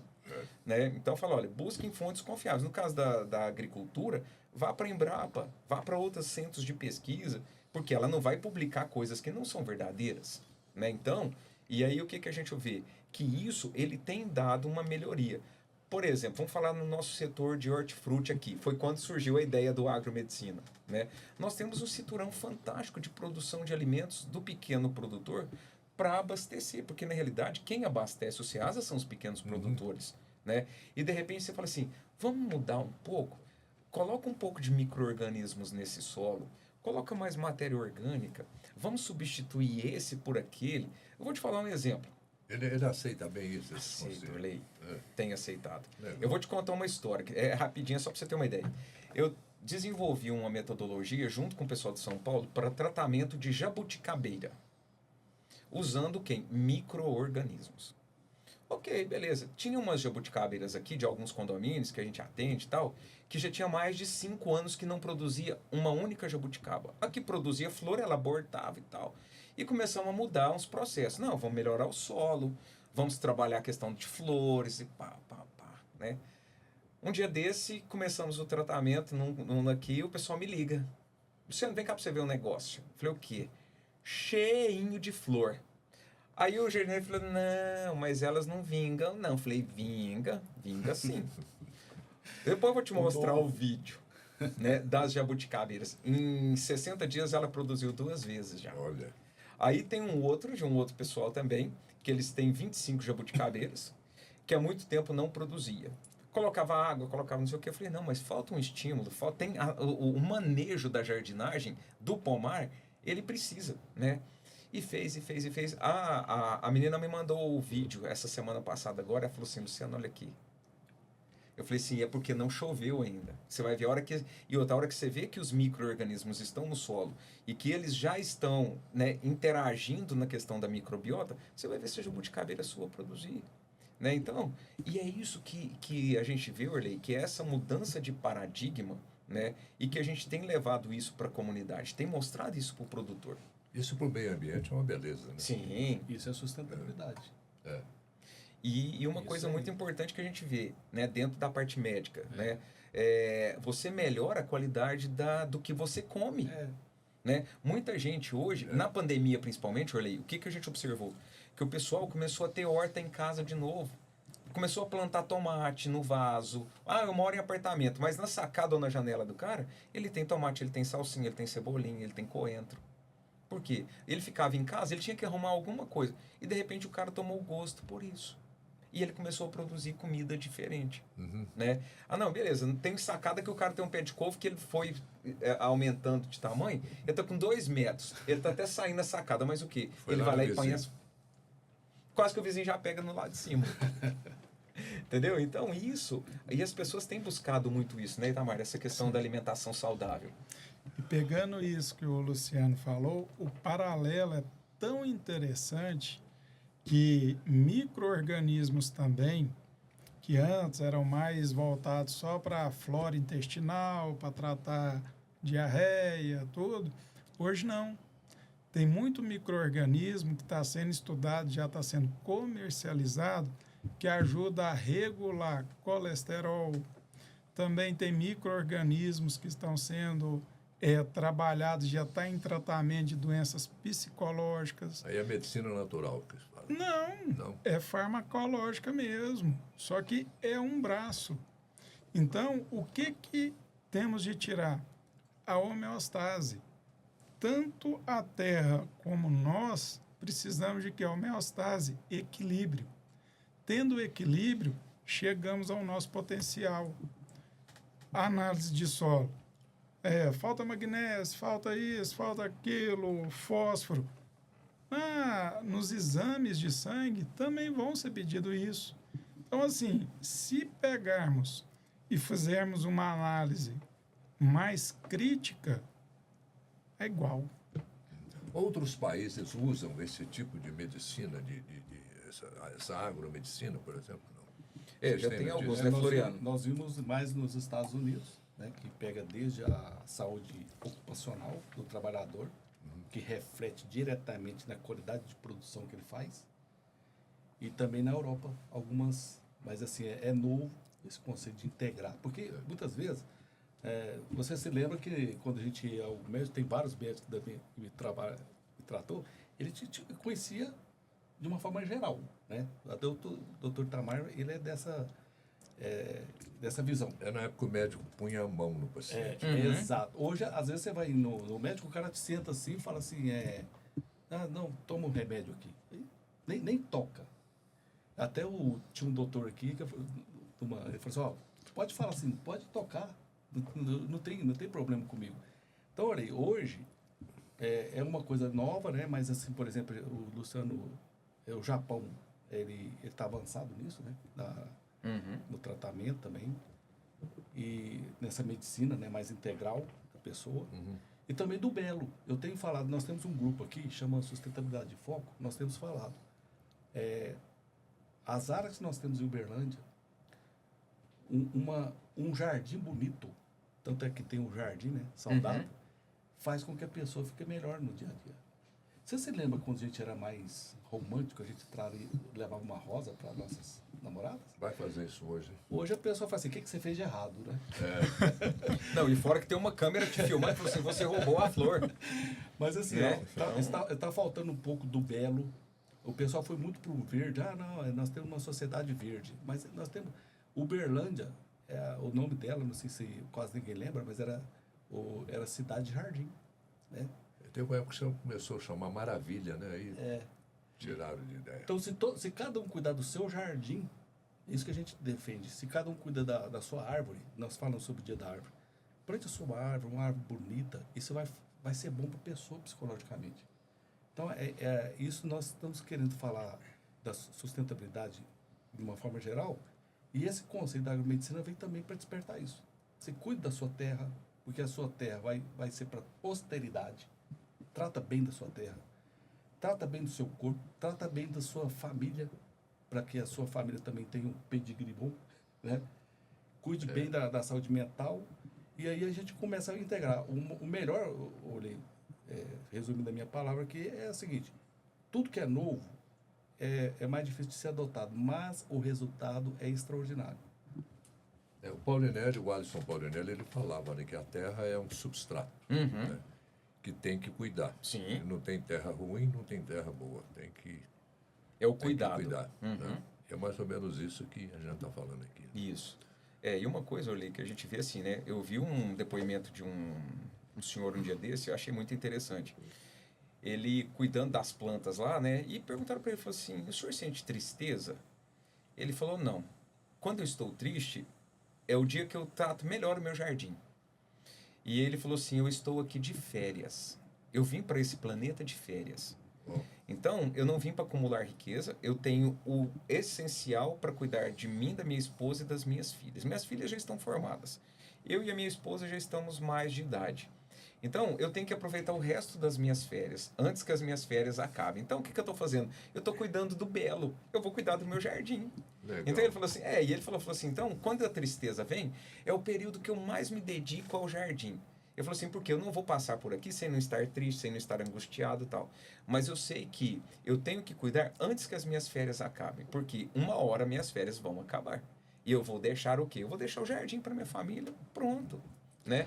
Né? Então, fala, olha, busque em fontes confiáveis. No caso da agricultura, vá para a Embrapa, vá para outros centros de pesquisa, porque ela não vai publicar coisas que não são verdadeiras. Né? Então, e aí o que a gente vê? Que isso, ele tem dado uma melhoria. Por exemplo, vamos falar no nosso setor de hortifruti aqui. Foi quando surgiu a ideia do agromedicina. Né? Nós temos um cinturão fantástico de produção de alimentos do pequeno produtor para abastecer, porque na realidade quem abastece o Ceasa são os pequenos produtores. Né? E de repente você fala assim, vamos mudar um pouco? Coloca um pouco de micro-organismos nesse solo, coloca mais matéria orgânica, vamos substituir esse por aquele. Eu vou te falar um exemplo. Ele aceita bem isso? Aceito, Lei. Tem aceitado. Legal. Eu vou te contar uma história, que é rapidinha, só para você ter uma ideia. Eu desenvolvi uma metodologia junto com o pessoal de São Paulo para tratamento de jabuticabeira. Usando quem? Micro-organismos. Ok, beleza. Tinha umas jabuticabeiras aqui de alguns condomínios que a gente atende e tal, que já tinha mais de 5 anos que não produzia uma única jabuticaba. A que produzia flor, ela abortava e tal. E começamos a mudar uns processos. Não, vamos melhorar o solo, vamos trabalhar a questão de flores e pá, né? Um dia desse, começamos o tratamento aqui, o pessoal me liga. Luciano, vem cá para você ver um negócio. Eu falei, o quê? Cheinho de flor. Aí o gerente falou, não, mas elas não vingam, não. Eu falei, vinga sim. Depois eu vou te mostrar o vídeo, né, das jabuticabeiras. Em 60 dias ela produziu 2 vezes já. Olha. Aí tem um outro pessoal também, que eles têm 25 jabuticabeiras, que há muito tempo não produzia. Colocava água, colocava não sei o que. Eu falei, não, mas falta um estímulo, tem o manejo da jardinagem, do pomar, ele precisa, né? E fez. A menina me mandou o vídeo essa semana passada agora, ela falou assim, Luciano, olha aqui. Eu falei assim, é porque não choveu ainda. Você vai ver a hora que... E outra hora que você vê que os micro-organismos estão no solo e que eles já estão, né, interagindo na questão da microbiota, você vai ver se a jabuticabeira sua produzir. Né? Então, e é isso que a gente vê, Orley, que é essa mudança de paradigma, né, e que a gente tem levado isso para a comunidade, tem mostrado isso para o produtor. Isso para o meio ambiente é uma beleza, né? Sim. Isso é sustentabilidade. E uma Isso coisa aí. muito importante que a gente vê, né, dentro da parte médica, né, você melhora a qualidade do que você come. Né? Muita gente hoje, na pandemia principalmente, Orley, o que a gente observou? Que o pessoal começou a ter horta em casa de novo. Começou a plantar tomate no vaso. Eu moro em apartamento, mas na sacada ou na janela do cara, ele tem tomate, ele tem salsinha, ele tem cebolinha, ele tem coentro. Por quê? Ele ficava em casa, ele tinha que arrumar alguma coisa. E de repente o cara tomou gosto por isso. E ele começou a produzir comida diferente. Né? Não, beleza. Tem sacada que o cara tem um pé de couve que ele foi aumentando de tamanho. Ele tá com 2 metros. Ele tá até saindo da sacada, mas o quê? Foi ele lá vai no lá e põe vizinho. quase que o vizinho já pega no lado de cima. Entendeu? Então isso... E as pessoas têm buscado muito isso, né, Itamar? Essa questão da alimentação saudável. E pegando isso que o Luciano falou, o paralelo é tão interessante que micro-organismos também, que antes eram mais voltados só para a flora intestinal, para tratar diarreia, tudo, hoje não. Tem muito micro-organismo que está sendo estudado, já está sendo comercializado, que ajuda a regular colesterol. Também tem micro-organismos que estão sendo trabalhado, já está em tratamento de doenças psicológicas. Aí é medicina natural que se fala. Não, é farmacológica mesmo, só que é um braço. Então, o que temos de tirar? A homeostase. Tanto a terra como nós precisamos de que? A homeostase, equilíbrio. Tendo equilíbrio, chegamos ao nosso potencial. Análise de solo. Falta magnésio, falta isso, falta aquilo, fósforo. Nos exames de sangue também vão ser pedido isso. Então, assim, se pegarmos e fizermos uma análise mais crítica, é igual. Outros países usam esse tipo de medicina, essa agromedicina, por exemplo? Não. Vocês Já têm tem alguns, notícia? né, Floriano? Nós vimos mais nos Estados Unidos, né, que pega desde a saúde ocupacional do trabalhador, que reflete diretamente na qualidade de produção que ele faz, e também na Europa, algumas, mas assim, é novo esse conceito de integrar, porque muitas vezes, você se lembra que quando a gente ia ao médico, tem vários médicos que me tratou, ele te conhecia de uma forma geral, né? Até o doutor Tamar, ele é dessa visão. Na época o médico punha a mão no paciente. Exato. Hoje, às vezes, você vai no médico, o cara te senta assim e fala assim, não, toma um remédio aqui. Nem toca. Até tinha um doutor aqui, ele falou assim, pode falar assim, pode tocar, não tem problema comigo. Então, olha aí, hoje é uma coisa nova, né? Mas assim, por exemplo, o Luciano, o Japão, ele está avançado nisso, né? No tratamento também. E nessa medicina, né, mais integral da pessoa. E também do belo. Eu tenho falado, nós temos um grupo aqui, chama Sustentabilidade de Foco, nós temos falado. As áreas que nós temos em Uberlândia, um jardim bonito, tanto é que tem um jardim, né, saudável, faz com que a pessoa fique melhor no dia a dia. Você se lembra quando a gente era mais romântico, a gente levava uma rosa para nossas namoradas? Vai fazer isso hoje. Hoje a pessoa fala assim, o que você fez de errado, né? Não, e fora que tem uma câmera te filmando e fala assim, você roubou a flor. Mas assim, tá faltando um pouco do belo. O pessoal foi muito pro verde. Nós temos uma sociedade verde. Mas nós temos... Uberlândia, o nome dela, não sei se quase ninguém lembra, mas era Cidade Jardim, né? Teve uma época que você começou a chamar Maravilha, né? Aí tiraram de ideia. Então, se cada um cuidar do seu jardim, é isso que a gente defende. Se cada um cuida da sua árvore, nós falamos sobre o dia da árvore. Plante a sua árvore, uma árvore bonita, isso vai ser bom para a pessoa psicologicamente. Então, isso nós estamos querendo falar da sustentabilidade de uma forma geral, e esse conceito da agromedicina vem também para despertar isso. Você cuida da sua terra, porque a sua terra vai ser para posteridade. Trata bem da sua terra, trata bem do seu corpo, trata bem da sua família, para que a sua família também tenha um pedigree bom, né? Cuide bem da saúde mental, e aí a gente começa a integrar. O melhor, resumindo a minha palavra aqui, é o seguinte: tudo que é novo é mais difícil de ser adotado, mas o resultado é extraordinário. O Paulinelli, o Alisson Paulinelli, ele falava, né, que a terra é um substrato, né, que tem que cuidar. Sim. Não tem terra ruim, não tem terra boa. Tem que cuidado. cuidar. Né? É mais ou menos isso que a gente está falando aqui. Isso. E uma coisa, Orley, que a gente vê assim, né? Eu vi um depoimento de um senhor um dia desse, eu achei muito interessante. Ele cuidando das plantas lá, né? E perguntaram para ele, falou assim, o senhor sente tristeza? Ele falou, não. Quando eu estou triste, é o dia que eu trato melhor o meu jardim. E ele falou assim, eu estou aqui de férias. Eu vim para esse planeta de férias. Então, eu não vim para acumular riqueza, eu tenho o essencial para cuidar de mim, da minha esposa e das minhas filhas. Minhas filhas já estão formadas. Eu e a minha esposa já estamos mais de idade. Então, eu tenho que aproveitar o resto das minhas férias, antes que as minhas férias acabem. Então, o que eu estou fazendo? Eu estou cuidando do belo, eu vou cuidar do meu jardim. Legal. Então, ele falou assim, e ele falou assim, então, quando a tristeza vem, é o período que eu mais me dedico ao jardim. Eu falei assim, porque eu não vou passar por aqui sem não estar triste, sem não estar angustiado e tal. Mas eu sei que eu tenho que cuidar antes que as minhas férias acabem. Porque uma hora minhas férias vão acabar. E eu vou deixar o quê? Eu vou deixar o jardim para minha família. Pronto. né?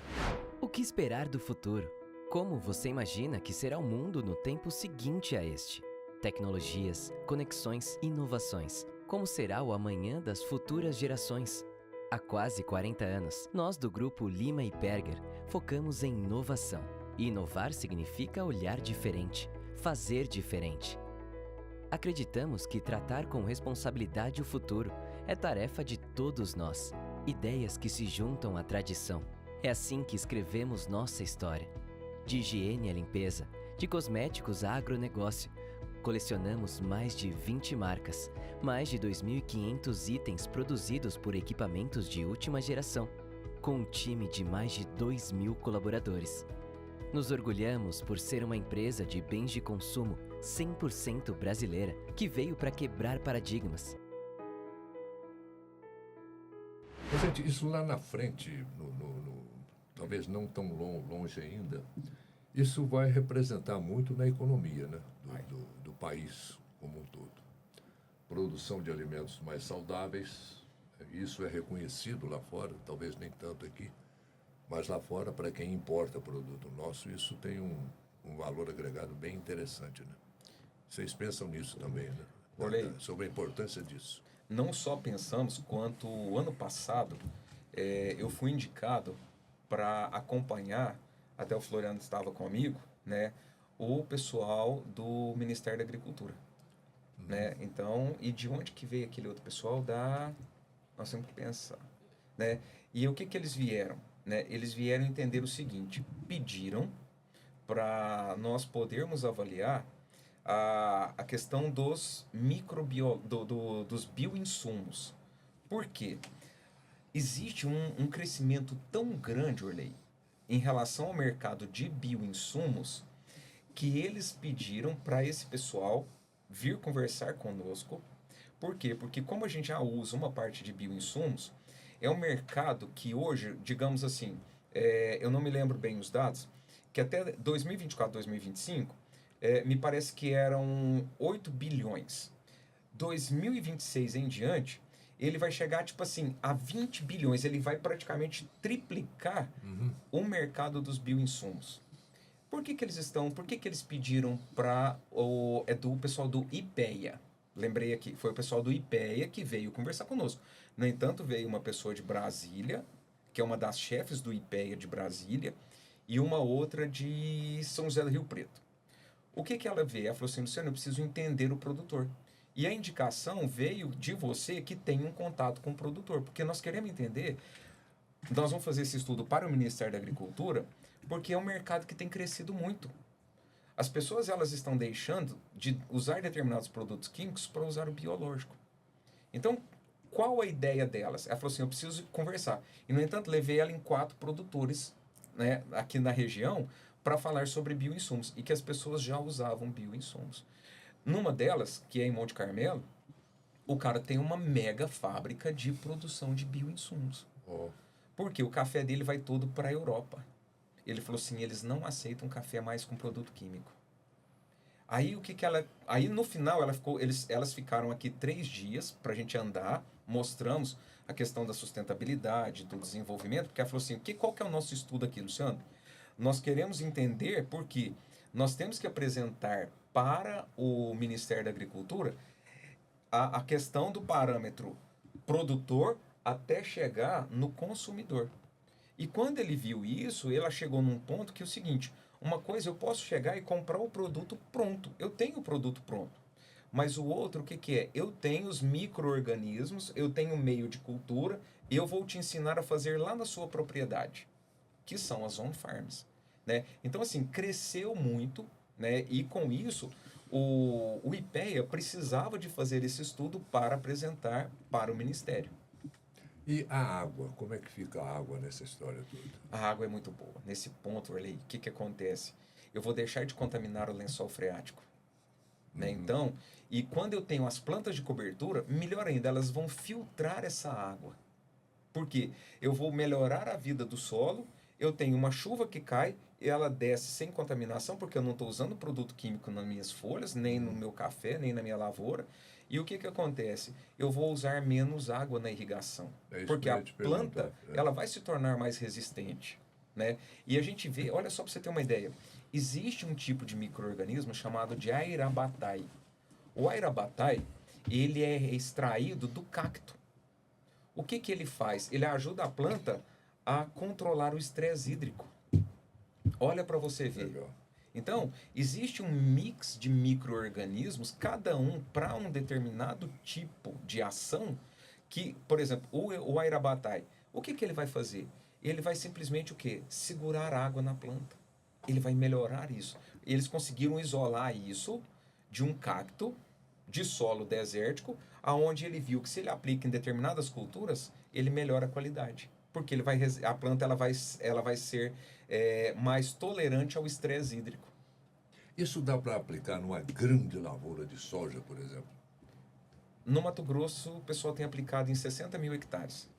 O que esperar do futuro? Como você imagina que será o mundo no tempo seguinte a este? Tecnologias, conexões, inovações. Como será o amanhã das futuras gerações? Há quase 40 anos, nós do grupo Lima e Berger focamos em inovação. E inovar significa olhar diferente, fazer diferente. Acreditamos que tratar com responsabilidade o futuro é tarefa de todos nós. Ideias que se juntam à tradição. É assim que escrevemos nossa história. De higiene à limpeza, de cosméticos a agronegócio. Colecionamos mais de 20 marcas, mais de 2.500 itens produzidos por equipamentos de última geração, com um time de mais de 2.000 colaboradores. Nos orgulhamos por ser uma empresa de bens de consumo 100% brasileira, que veio para quebrar paradigmas. Mas, gente, isso lá na frente, talvez não tão longe ainda, isso vai representar muito na economia, né, do país como um todo. Produção de alimentos mais saudáveis, isso é reconhecido lá fora, talvez nem tanto aqui, mas lá fora, para quem importa produto nosso, isso tem um valor agregado bem interessante, né? Vocês pensam nisso também, né? Olhei. Sobre a importância disso. Não só pensamos, quanto ano passado eu fui indicado para acompanhar, até o Floriano estava comigo, né, o pessoal do Ministério da Agricultura. Né? Então, e de onde que veio aquele outro pessoal? Nós temos que pensar. Né? E o que que eles vieram? Né? Eles vieram entender o seguinte, pediram para nós podermos avaliar a questão dos dos bioinsumos. Por quê? Existe um crescimento tão grande, Orley, em relação ao mercado de bioinsumos, que eles pediram para esse pessoal vir conversar conosco. Por quê? Porque como a gente já usa uma parte de bioinsumos, é um mercado que hoje, digamos assim, eu não me lembro bem os dados, que até 2024, 2025, me parece que eram 8 bilhões. 2026 em diante, ele vai chegar, tipo assim, a 20 bilhões. Ele vai praticamente triplicar o mercado dos bioinsumos. Por que eles pediram para do pessoal do IPEA? Lembrei aqui, foi o pessoal do IPEA que veio conversar conosco. No entanto, veio uma pessoa de Brasília, que é uma das chefes do IPEA de Brasília, e uma outra de São José do Rio Preto. O que ela veio? Ela falou assim, Luciano, eu preciso entender o produtor. E a indicação veio de você que tem um contato com o produtor, porque nós queremos entender, nós vamos fazer esse estudo para o Ministério da Agricultura, porque é um mercado que tem crescido muito. As pessoas elas estão deixando de usar determinados produtos químicos para usar o biológico. Então, qual a ideia delas? Ela falou assim, eu preciso conversar. E, no entanto, levei ela em 4 produtores, né, aqui na região para falar sobre bioinsumos e que as pessoas já usavam bioinsumos. Numa delas, que é em Monte Carmelo, o cara tem uma mega fábrica de produção de bioinsumos. Oh. Porque o café dele vai todo para a Europa. Ele falou assim, eles não aceitam café mais com produto químico. Aí aí no final elas ficaram aqui 3 dias para a gente andar, mostramos a questão da sustentabilidade, do desenvolvimento, porque ela falou assim, qual que é o nosso estudo aqui, Luciano? Nós queremos entender porque nós temos que apresentar para o Ministério da Agricultura a questão do parâmetro produtor até chegar no consumidor. E quando ele viu isso, ela chegou num ponto que é o seguinte, uma coisa eu posso chegar e comprar o produto pronto, eu tenho o produto pronto. Mas o outro, o que é? Eu tenho os micro-organismos, eu tenho o meio de cultura, e eu vou te ensinar a fazer lá na sua propriedade, que são as on-farms. Né? Então, assim, cresceu muito, né? E com isso, o IPEA precisava de fazer esse estudo para apresentar para o Ministério. E a água? Como é que fica a água nessa história toda? A água é muito boa. Nesse ponto, Orley, o que acontece? Eu vou deixar de contaminar o lençol freático. Né? Então, e quando eu tenho as plantas de cobertura, melhor ainda, elas vão filtrar essa água. Por quê? Eu vou melhorar a vida do solo, eu tenho uma chuva que cai, e ela desce sem contaminação, porque eu não estou usando produto químico nas minhas folhas, nem no meu café, nem na minha lavoura. E o que acontece? Eu vou usar menos água na irrigação. Porque a planta ela vai se tornar mais resistente. né? E a gente vê, olha só para você ter uma ideia, existe um tipo de micro-organismo chamado de Airabatai. O Airabatai, ele é extraído do cacto. O que que ele faz? Ele ajuda a planta a controlar o estresse hídrico. Olha para você ver. Legal. Então, existe um mix de micro-organismos, cada um para um determinado tipo de ação, que, por exemplo, o Airabatai, o que que ele vai fazer? Ele vai simplesmente o quê? Segurar água na planta. Ele vai melhorar isso. Eles conseguiram isolar isso de um cacto de solo desértico, aonde ele viu que se ele aplica em determinadas culturas, ele melhora a qualidade. Porque a planta ela vai ser mais tolerante ao estresse hídrico. Isso dá para aplicar numa grande lavoura de soja, por exemplo? No Mato Grosso, o pessoal tem aplicado em 60 mil hectares.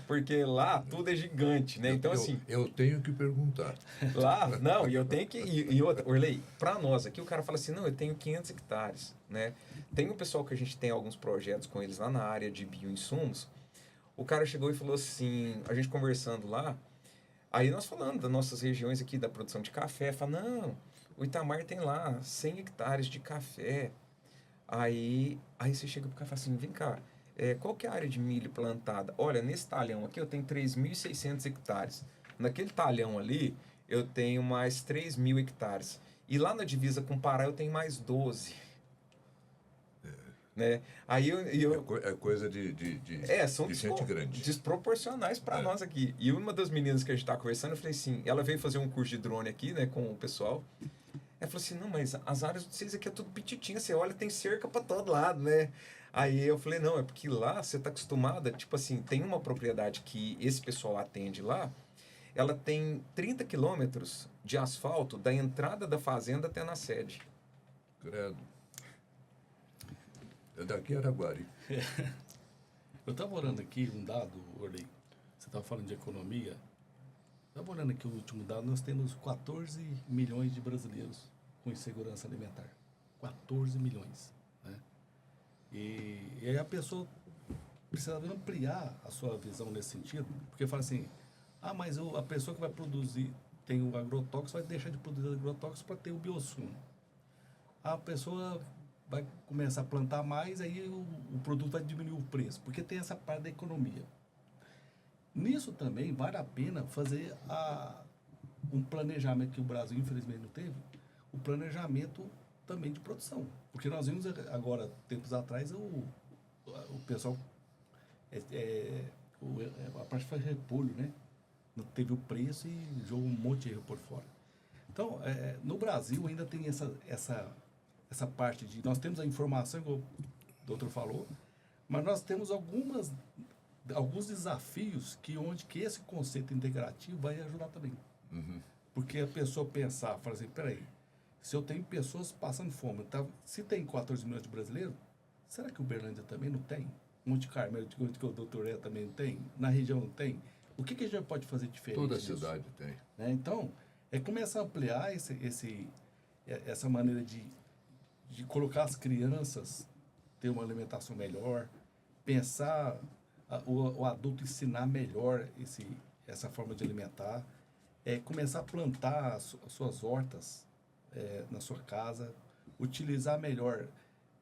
Porque lá tudo é gigante, né? Então, assim, Eu tenho que perguntar. lá, não, e eu tenho que. E outra, Orley, para nós aqui, o cara fala assim: não, eu tenho 500 hectares, né? Tem um pessoal que a gente tem alguns projetos com eles lá na área de bioinsumos. O cara chegou e falou assim: a gente conversando lá, aí nós falando das nossas regiões aqui, da produção de café, fala: não, o Itamar tem lá 100 hectares de café. Aí você chega pro cara e fala assim: vem cá. Qual que é a área de milho plantada? Olha, nesse talhão aqui eu tenho 3.600 hectares. Naquele talhão ali eu tenho mais 3.000 hectares. E lá na divisa com o Pará eu tenho mais 12. Né? Aí É coisa de são gente grande. desproporcionais para nós aqui. E uma das meninas que a gente tá conversando, eu falei assim, ela veio fazer um curso de drone aqui, né, com o pessoal. Ela falou assim: não, mas as áreas de vocês aqui é tudo pititinha, você olha, tem cerca para todo lado, né? Aí eu falei: não, é porque lá você tá acostumada, tipo assim, tem uma propriedade que esse pessoal atende lá, ela tem 30 quilômetros de asfalto da entrada da fazenda até na sede. Credo. É daqui a Araguari. Eu estava olhando aqui um dado, Orley, você estava falando de economia. Estava olhando aqui o último dado, nós temos 14 milhões de brasileiros com insegurança alimentar. 14 milhões. Né? E aí a pessoa precisa ampliar a sua visão nesse sentido, porque fala assim: mas a pessoa que vai produzir, tem o agrotóxico, vai deixar de produzir agrotóxico para ter o biossumo. A pessoa vai começar a plantar mais, aí o produto vai diminuir o preço, porque tem essa parte da economia. Nisso também vale a pena fazer um planejamento que o Brasil infelizmente não teve, o planejamento também de produção. Porque nós vimos agora, tempos atrás, o pessoal, a parte foi repolho, né? Não teve o preço e jogou um monte de repolho fora. Então, no Brasil ainda tem essa parte de... Nós temos a informação, como o doutor falou, mas nós temos alguns desafios que esse conceito integrativo vai ajudar também. Uhum. Porque a pessoa pensar, fala assim: peraí, se eu tenho pessoas passando fome, se tem 14 milhões de brasileiros, será que o Uberlândia também não tem? Monte Carmelo, que o doutor também não tem? Na região não tem? O que a gente pode fazer diferente? Toda a nisso? cidade tem. Né? Então, começar a ampliar essa maneira de colocar as crianças, ter uma alimentação melhor, pensar o adulto ensinar melhor essa forma de alimentar, começar a plantar as suas hortas na sua casa, utilizar melhor,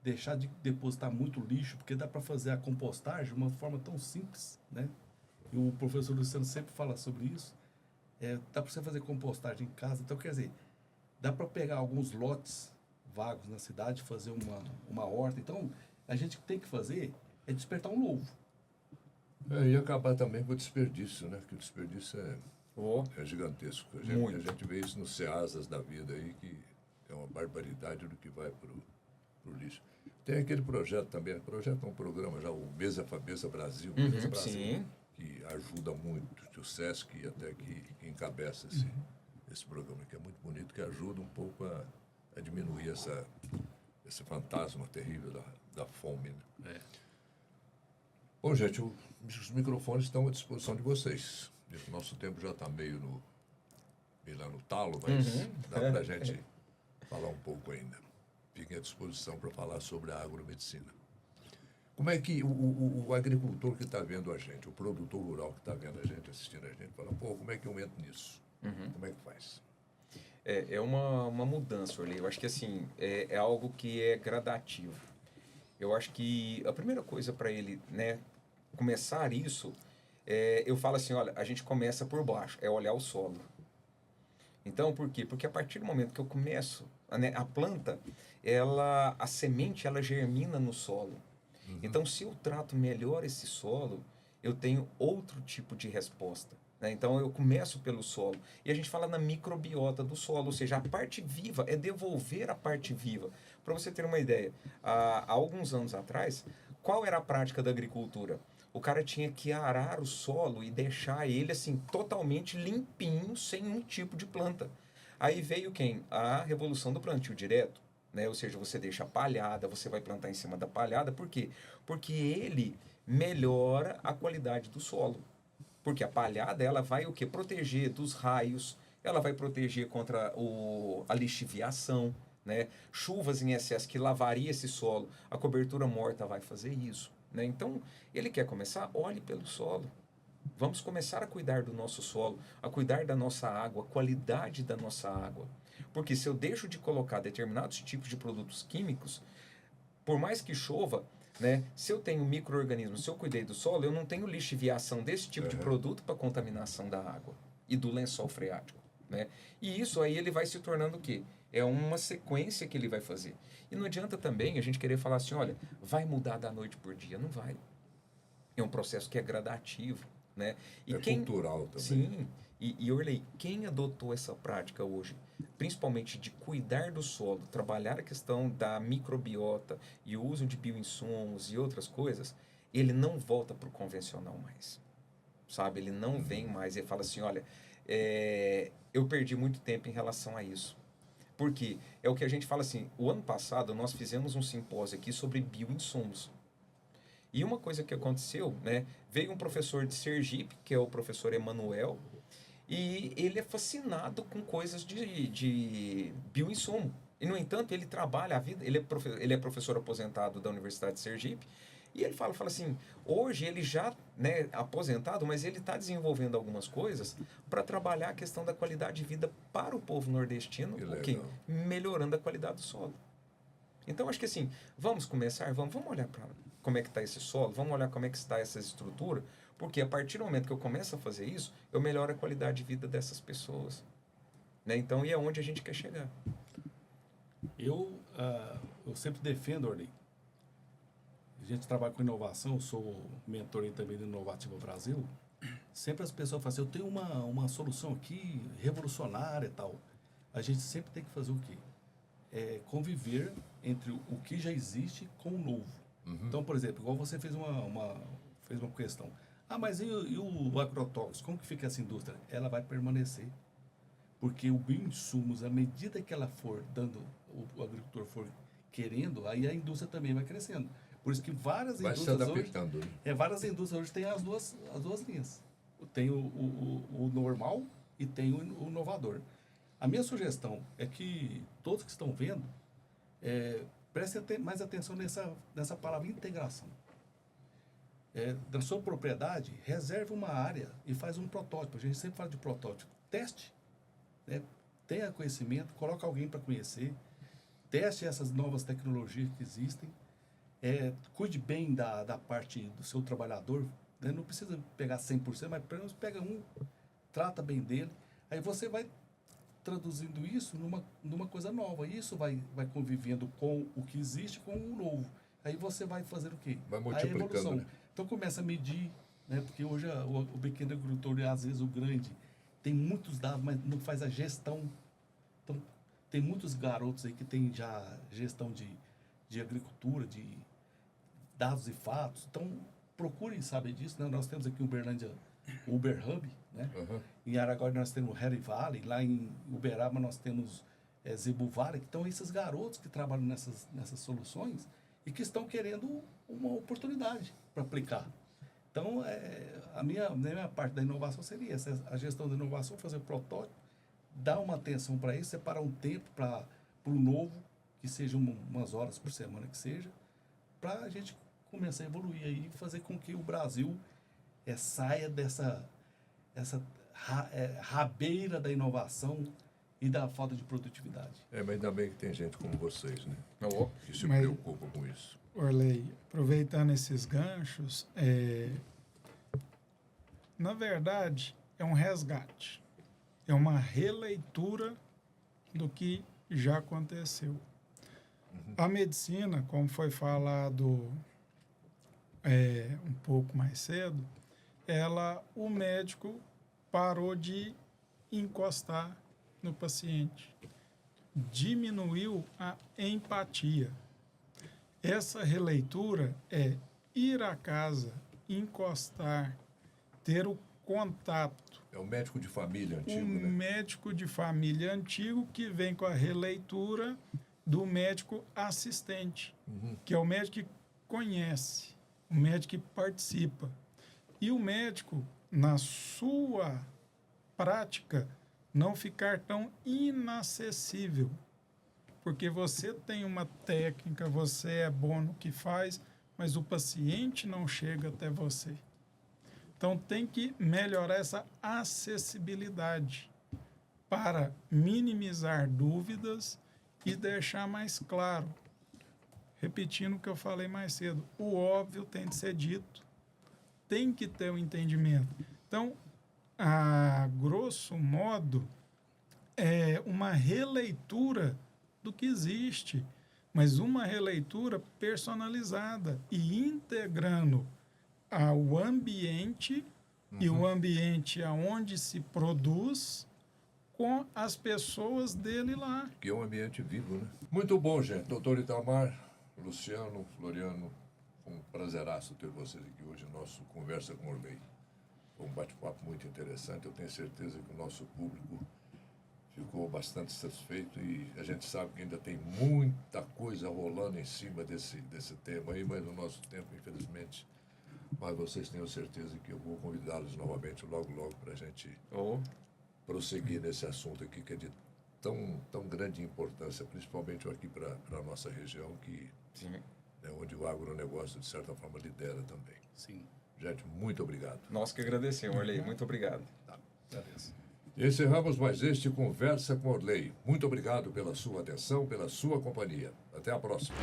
deixar de depositar muito lixo, porque dá para fazer a compostagem de uma forma tão simples, né? E o professor Luciano sempre fala sobre isso. Dá para você fazer compostagem em casa, então quer dizer, dá para pegar alguns lotes vagos na cidade, fazer uma horta. Então, a gente tem que fazer é despertar um novo. E acabar também com o desperdício, né? Que o desperdício é gigantesco. A gente vê isso nos ceasas da vida aí, que é uma barbaridade do que vai pro lixo. Tem aquele projeto também, projeto é um programa já, o Mesa Brasil, Mesa Brasil, sim. que ajuda muito, que o Sesc até que encabeça esse programa, que é muito bonito, que ajuda um pouco a diminuir esse fantasma terrível da fome. Né? Bom, gente, os microfones estão à disposição de vocês. O nosso tempo já está meio lá no talo, mas dá para a gente falar um pouco ainda. Fiquem à disposição para falar sobre a agromedicina. Como é que o agricultor que está vendo a gente, o produtor rural que está vendo a gente, assistindo a gente, fala, pô, como é que eu entro nisso? Como é que faz? É uma mudança, Orley. Eu acho que assim, é algo que é gradativo. Eu acho que a primeira coisa para ele, né, começar isso, eu falo assim, olha, a gente começa por baixo, é olhar o solo. Então, por quê? Porque a partir do momento que eu começo, né, a planta, a semente, ela germina no solo. Então, se eu trato melhor esse solo, eu tenho outro tipo de resposta, né? Então, eu começo pelo solo. E a gente fala na microbiota do solo, ou seja, a parte viva, é devolver a parte viva. Para você ter uma ideia, há alguns anos atrás, qual era a prática da agricultura? O cara tinha que arar o solo e deixar ele assim totalmente limpinho, sem um tipo de planta. Aí veio quem? A revolução do plantio direto, né? Ou seja, você deixa a palhada, você vai plantar em cima da palhada. Por quê? Porque ele melhora a qualidade do solo. Porque a palhada, ela vai o quê? Proteger dos raios, ela vai proteger contra a lixiviação, né? Chuvas em excesso que lavaria esse solo, a cobertura morta vai fazer isso, né? Então, ele quer começar? Olhe pelo solo. Vamos começar a cuidar do nosso solo, a cuidar da nossa água, a qualidade da nossa água. Porque se eu deixo de colocar determinados tipos de produtos químicos, por mais que chova, né, se eu tenho micro-organismos, se eu cuidei do solo, eu não tenho lixiviação desse tipo de produto para contaminação da água e do lençol freático, né? E isso aí ele vai se tornando o quê? É uma sequência que ele vai fazer. E não adianta também a gente querer falar assim, olha, vai mudar da noite por dia. Não vai. É um processo que é gradativo, né? E cultural também. Sim. E Orley, quem adotou essa prática hoje, principalmente de cuidar do solo, trabalhar a questão da microbiota e o uso de bioinsumos e outras coisas, ele não volta para o convencional mais, sabe? Ele não vem mais e fala assim, olha, eu perdi muito tempo em relação a isso. Porque é o que a gente fala assim, o ano passado nós fizemos um simpósio aqui sobre bioinsumos. E uma coisa que aconteceu, né, veio um professor de Sergipe, que é o professor Emanuel, e ele é fascinado com coisas de bioinsumo. E, no entanto, ele trabalha a vida, ele é professor aposentado da Universidade de Sergipe, e ele fala assim, hoje ele já, né, aposentado, mas ele está desenvolvendo algumas coisas para trabalhar a questão da qualidade de vida para o povo nordestino, melhorando a qualidade do solo. Então, acho que assim, vamos começar, vamos olhar para como é que está esse solo, vamos olhar como é que está essa estrutura, porque a partir do momento que eu começo a fazer isso, eu melhoro a qualidade de vida dessas pessoas, né? Então, e é onde a gente quer chegar. Eu sempre defendo, Orley, a gente trabalha com inovação, eu sou mentor também do Inovativa Brasil, sempre as pessoas falam assim, eu tenho uma solução aqui revolucionária e tal. A gente sempre tem que fazer o quê? Conviver entre o que já existe com o novo. Então, por exemplo, igual você fez uma questão. Mas e o agrotóxico? Como que fica essa indústria? Ela vai permanecer. Porque o bioinsumos, à medida que ela for dando, o agricultor for querendo, aí a indústria também vai crescendo. Por isso que várias indústrias hoje... várias indústrias hoje têm as duas linhas. Tem o normal e tem o inovador. A minha sugestão é que todos que estão vendo prestem mais atenção nessa palavra integração. Da sua propriedade, reserve uma área e faz um protótipo. A gente sempre fala de protótipo. Teste, né? Tenha conhecimento, coloque alguém para conhecer, teste essas novas tecnologias que existem, cuide bem da parte do seu trabalhador, né? Não precisa pegar 100%, mas pelo menos pega trata bem dele, aí você vai traduzindo isso numa coisa nova. Isso vai convivendo com o que existe com o novo. Aí você vai fazer o quê? Vai multiplicando, a evolução. né? Então começa a medir, né? Porque hoje o pequeno agricultor, às vezes o grande, tem muitos dados, mas não faz a gestão. Então tem muitos garotos aí que tem já gestão de agricultura, de dados e fatos. Então procurem saber disso, né? Nós temos aqui em Uberlândia o Uber Hub, né? Em Araguari nós temos o Harry Valley, lá em Uberaba nós temos Zebu Valley. Então esses garotos que trabalham nessas soluções e que estão querendo uma oportunidade para aplicar. Então a minha parte da inovação seria essa, a gestão da inovação, fazer o protótipo, dar uma atenção para isso, separar um tempo para o novo, que seja umas horas por semana que seja, para a gente começar a evoluir aí e fazer com que o Brasil saia dessa rabeira da inovação e da falta de produtividade. Mas ainda bem que tem gente como vocês, né? Oh, Que se Mas- preocupa com isso. Orley, aproveitando esses ganchos, na verdade, é um resgate. É uma releitura do que já aconteceu. A medicina, como foi falado um pouco mais cedo, o médico parou de encostar no paciente. Diminuiu a empatia. Essa releitura é ir à casa, encostar, ter o contato. É o médico de família antigo, Um né? médico de família antigo que vem com a releitura do médico assistente, que é o médico que conhece, o médico que participa. E o médico, na sua prática, não ficar tão inacessível. Porque você tem uma técnica, você é bom no que faz, mas o paciente não chega até você. Então, tem que melhorar essa acessibilidade para minimizar dúvidas e deixar mais claro. Repetindo o que eu falei mais cedo, o óbvio tem de ser dito, tem que ter um entendimento. Então, a grosso modo, é uma releitura do que existe, mas uma releitura personalizada e integrando ao ambiente e o ambiente aonde se produz com as pessoas dele lá. Que é um ambiente vivo, né? Muito bom, gente. Doutor Itamar, Luciano, Floriano, foi um prazeraço ter vocês aqui hoje no nosso Conversa com Orley. Foi um bate-papo muito interessante. Eu tenho certeza que o nosso público ficou bastante satisfeito e a gente sabe que ainda tem muita coisa rolando em cima desse tema aí, mas no nosso tempo, infelizmente, mas vocês tenham certeza que eu vou convidá-los novamente logo para a gente oh, prosseguir nesse assunto aqui que é de tão grande importância, principalmente aqui para a nossa região, que sim. é onde o agronegócio, de certa forma, lidera também. Sim. Gente, muito obrigado. Nós que agradecemos, Orley. Muito obrigado. Agradeço. Encerramos mais este Conversa com Orley. Muito obrigado pela sua atenção, pela sua companhia. Até a próxima.